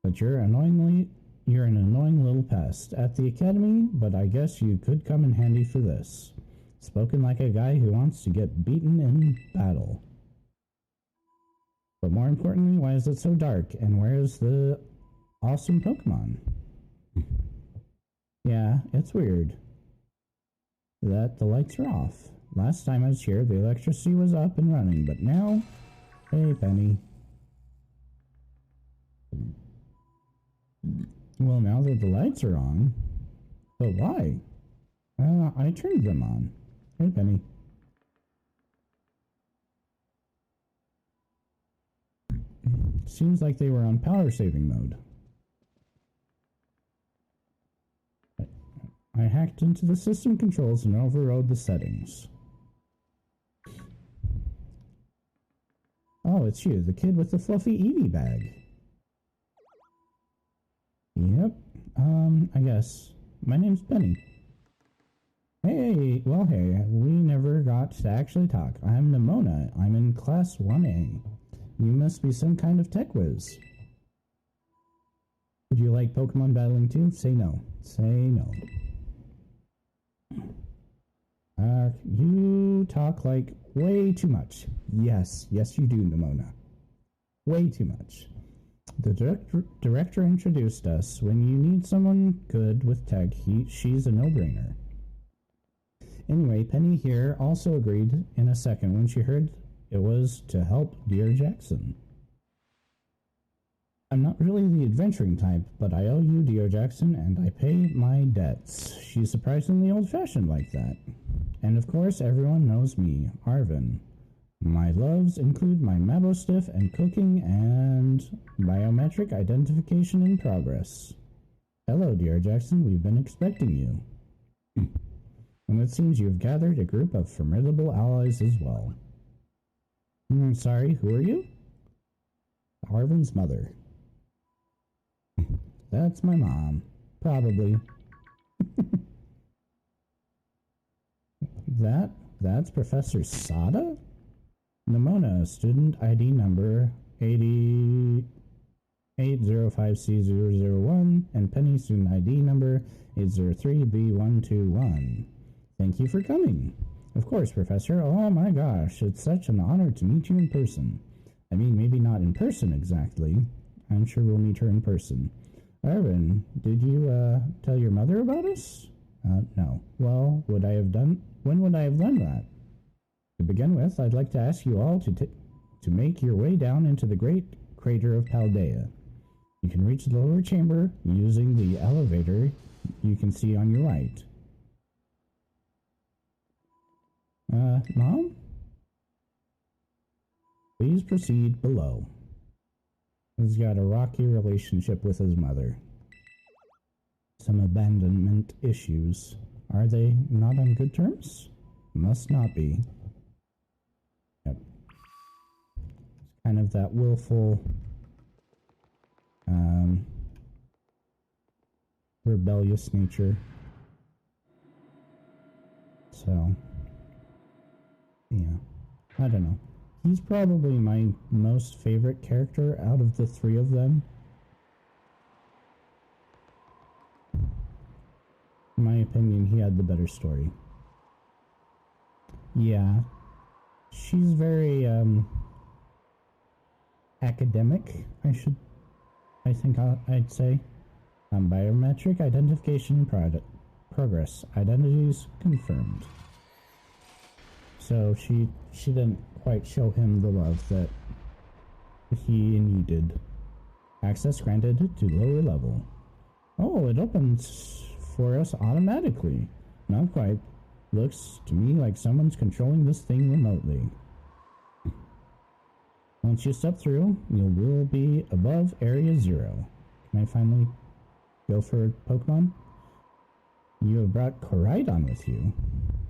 But you're annoyingly you're an annoying little pest at the academy, but I guess you could come in handy for this. Spoken like a guy who wants to get beaten in battle. But more importantly, why is it so dark? And where's the awesome Pokemon? Yeah, it's weird that the lights are off. Last time I was here, the electricity was up and running, but now... Hey, Penny. Well, now that the lights are on... But why? I turned them on. Hey, Penny. Seems like they were on power saving mode. I hacked into the system controls and overrode the settings. Oh, it's you, the kid with the fluffy Eevee bag. Yep, I guess. My name's Penny. Hey, we never got to actually talk. I'm Nimona. I'm in Class 1A. You must be some kind of tech whiz. Would you like Pokemon battling too? Say no. Say no. You talk like way too much. Yes, you do, Nimona. Way too much. The director introduced us. When you need someone good with tech, she's a no-brainer. Anyway, Penny here also agreed in a second when she heard it was to help dear Jackson. I'm not really the adventuring type, but I owe you, dear Jackson, and I pay my debts. She's surprisingly old-fashioned like that. And of course, everyone knows me, Arvin. My loves include my Mabostiff and cooking and biometric identification in progress. Hello, dear Jackson, we've been expecting you. And it seems you've gathered a group of formidable allies as well. Sorry, who are you? Arvin's mother. That's my mom. Probably. That's Professor Sada? Nimona, student ID number 805C001, and Penny, student ID number 803B121. Thank you for coming. Of course, Professor. Oh my gosh, it's such an honor to meet you in person. I mean, maybe not in person exactly. I'm sure we'll meet her in person. Arvin, did you, tell your mother about us? No. Well, when would I have done that? To begin with, I'd like to ask you all to make your way down into the great crater of Paldea. You can reach the lower chamber using the elevator you can see on your right. Mom? Please proceed below. He's got a rocky relationship with his mother. Some abandonment issues. Are they not on good terms? Must not be. Yep. It's kind of that willful, rebellious nature. So, yeah. I don't know. He's probably my most favorite character out of the three of them. In my opinion, he had the better story. Yeah. She's very, academic, I'd say. Biometric identification progress. Identities confirmed. So she didn't quite show him the love that he needed. Access granted to lower level. Oh, it opens for us automatically. Not quite. Looks to me like someone's controlling this thing remotely. Once you step through, you will be above Area 0. Can I finally go for a Pokemon? You have brought Koraidon with you.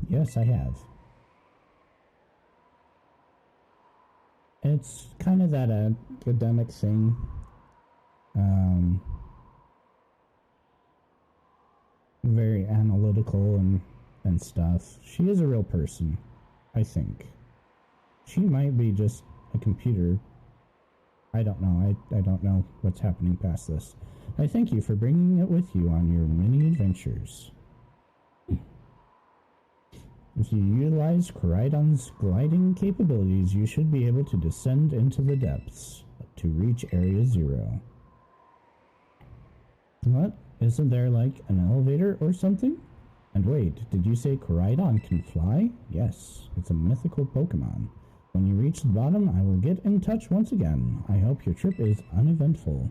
Yes, I have. It's kind of that academic thing. Very analytical and stuff. She is a real person, I think. She might be just a computer. I don't know. I don't know what's happening past this. I thank you for bringing it with you on your many adventures. If you utilize Coridon's gliding capabilities, you should be able to descend into the depths to reach Area 0. What? Isn't there like an elevator or something? And wait, did you say Coridon can fly? Yes, it's a mythical Pokemon. When you reach the bottom, I will get in touch once again. I hope your trip is uneventful.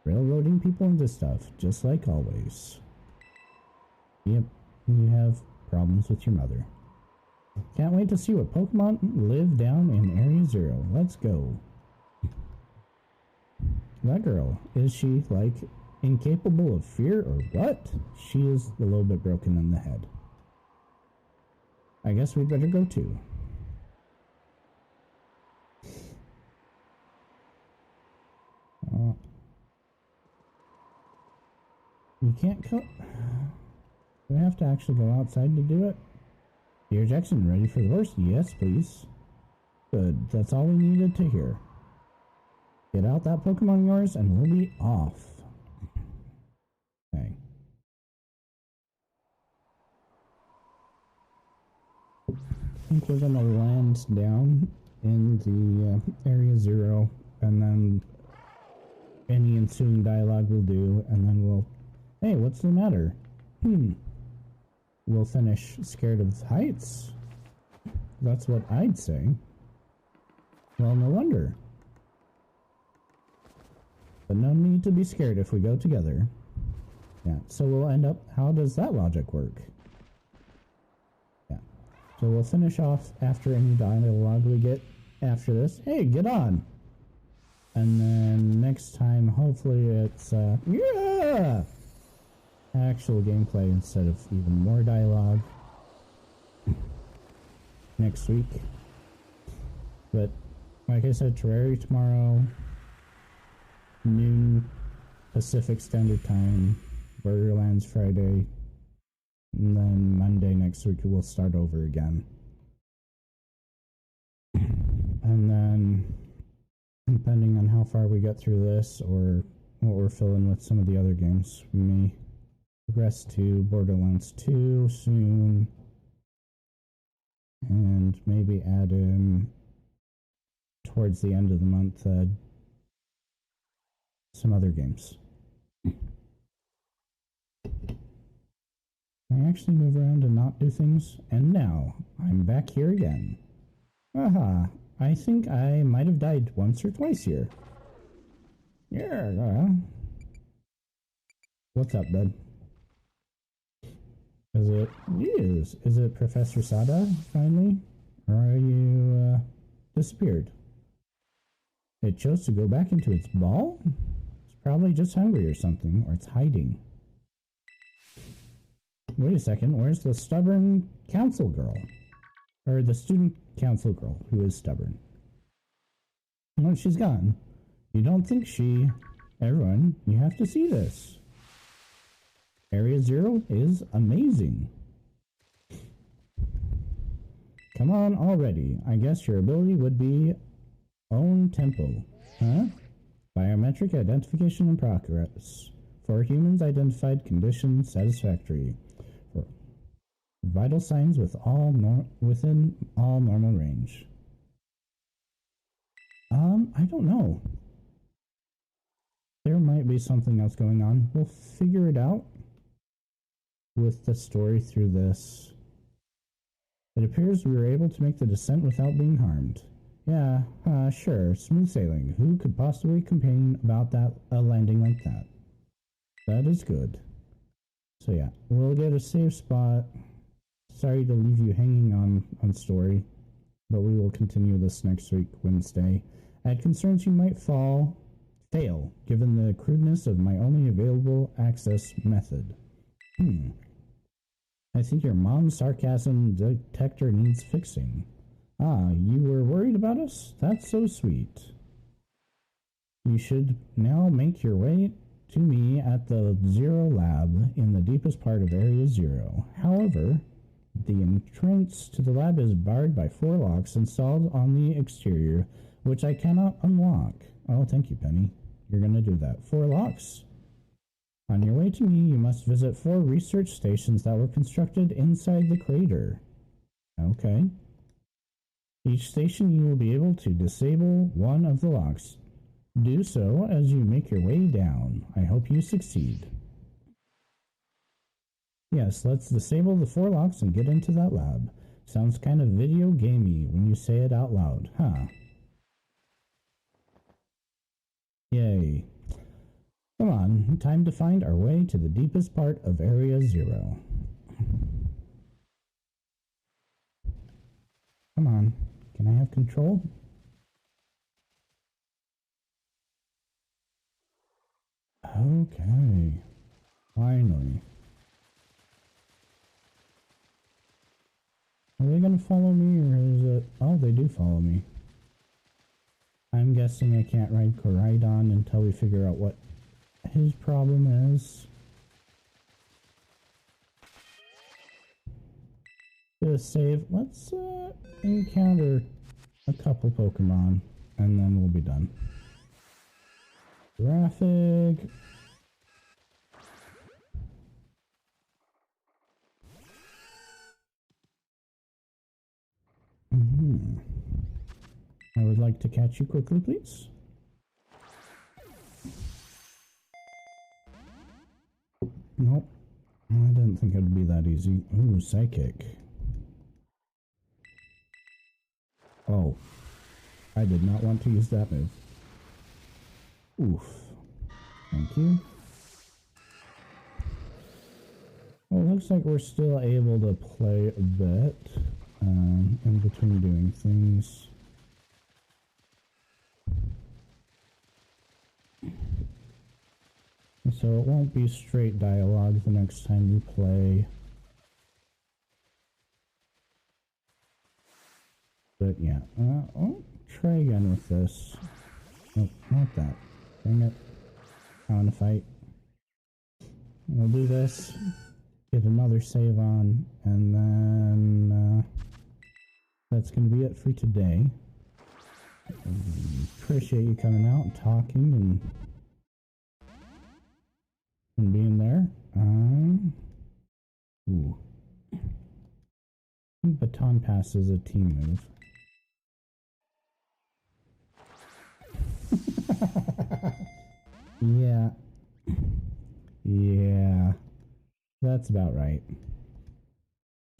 Railroading people into stuff, just like always. Yep, you have problems with your mother. Can't wait to see what Pokemon live down in Area 0. Let's go. That girl, is she, like, incapable of fear or what? She is a little bit broken in the head. I guess we'd better go too. You can't go... Do we have to actually go outside to do it? Dear Jackson, ready for the worst? Yes, please. Good, that's all we needed to hear. Get out that Pokemon of yours and we'll be off. Okay. I think we're gonna land down in the Area 0, and then any ensuing dialogue we'll do, and then we'll... Hey, what's the matter? We'll finish Scared of Heights. That's what I'd say. Well, no wonder. But no need to be scared if we go together. Yeah, so we'll end up... How does that logic work? Yeah. So we'll finish off after any dialogue we get after this. Hey, get on! And then next time, hopefully it's, yeah! Actual gameplay instead of even more dialogue. Next week. But, like I said, Terraria tomorrow, noon Pacific Standard Time, Borderlands Friday, and then Monday next week we'll start over again. And then, depending on how far we get through this, or what we're filling with some of the other games, we may progress to Borderlands 2 soon, and maybe add in, towards the end of the month, some other games. I actually move around and not do things, and now I'm back here again. Aha, I think I might have died once or twice here. Yeah. What's up, bud? Is it Professor Sada, finally? Or are you, disappeared? It chose to go back into its ball? It's probably just hungry or something, or it's hiding. Wait a second, where's the stubborn council girl? Or the student council girl who is stubborn? Oh, she's gone. You don't think she... Everyone, you have to see this. Area 0 is amazing. Come on already. I guess your ability would be own tempo. Huh? Biometric identification in progress. For humans, identified condition satisfactory. For vital signs with within all normal range. I don't know. There might be something else going on. We'll figure it out with the story through this. It appears we were able to make the descent without being harmed. Yeah, sure, smooth sailing. Who could possibly complain about a landing like that? That is good. So yeah, we'll get a safe spot. Sorry to leave you hanging on story, but we will continue this next week, Wednesday. I had concerns you might fail, given the crudeness of my only available access method. I think your mom's sarcasm detector needs fixing. Ah, you were worried about us? That's so sweet. You should now make your way to me at the Zero Lab in the deepest part of Area 0. However, the entrance to the lab is barred by 4 locks installed on the exterior, which I cannot unlock. Oh, thank you, Penny. You're gonna do that. 4 locks? On your way to me, you must visit 4 research stations that were constructed inside the crater. Okay. Each station you will be able to disable one of the locks. Do so as you make your way down. I hope you succeed. Yes, let's disable the 4 locks and get into that lab. Sounds kind of video gamey when you say it out loud, huh? Yay. Come on, time to find our way to the deepest part of Area 0. Come on, can I have control? Okay, finally. Are they gonna follow me, or is it... Oh, they do follow me. I'm guessing I can't ride Koraidon until we figure out what his problem is. Do a save. Let's encounter a couple Pokemon, and then we'll be done. Graphic. I would like to catch you quickly, please. Nope. I didn't think it would be that easy. Ooh, Psychic. Oh. I did not want to use that move. Oof. Thank you. Well, it looks like we're still able to play a bit in between doing things. So it won't be straight dialogue the next time we play. But yeah, I'll try again with this. Nope, not that. Dang it. I want to fight. We'll do this. Get another save on. And then that's going to be it for today. Appreciate you coming out and talking and being there. Ooh. I think Baton Pass is a team move. Yeah. Yeah. That's about right.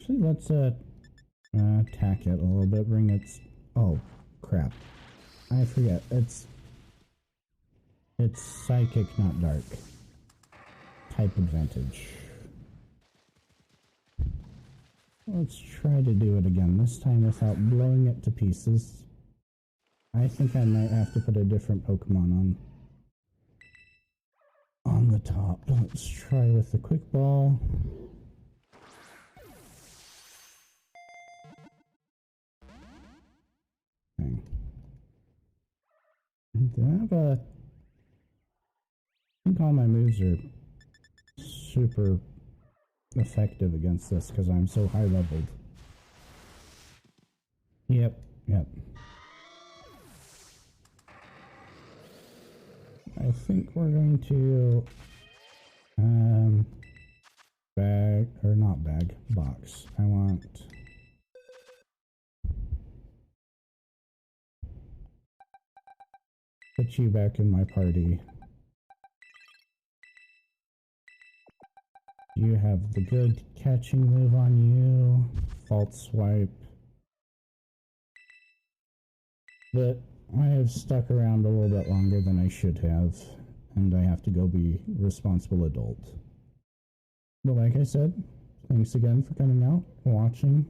Actually, let's attack it a little bit. Bring its... Oh, crap. I forget. It's Psychic, not Dark. Type advantage. Let's try to do it again, this time without blowing it to pieces. I think I might have to put a different Pokemon on the top. Let's try with the Quick Ball. Okay. Do I have a... I think all my moves are super effective against this because I'm so high leveled. Yep. I think we're going to box. I want put you back in my party. You have the good catching move on you, False Swipe. But I have stuck around a little bit longer than I should have, and I have to go be a responsible adult. But like I said, thanks again for coming out, watching,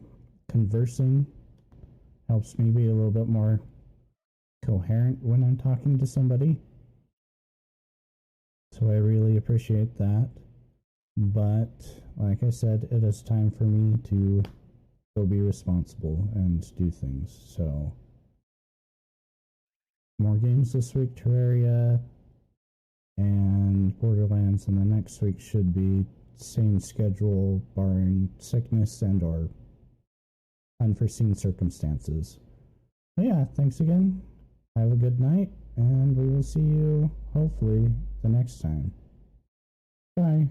conversing. Helps me be a little bit more coherent when I'm talking to somebody. So I really appreciate that. But, like I said, it is time for me to go be responsible and do things. So, more games this week, Terraria and Borderlands, and the next week should be same schedule, barring sickness and or unforeseen circumstances. But yeah, thanks again. Have a good night, and we will see you, hopefully, the next time. Bye.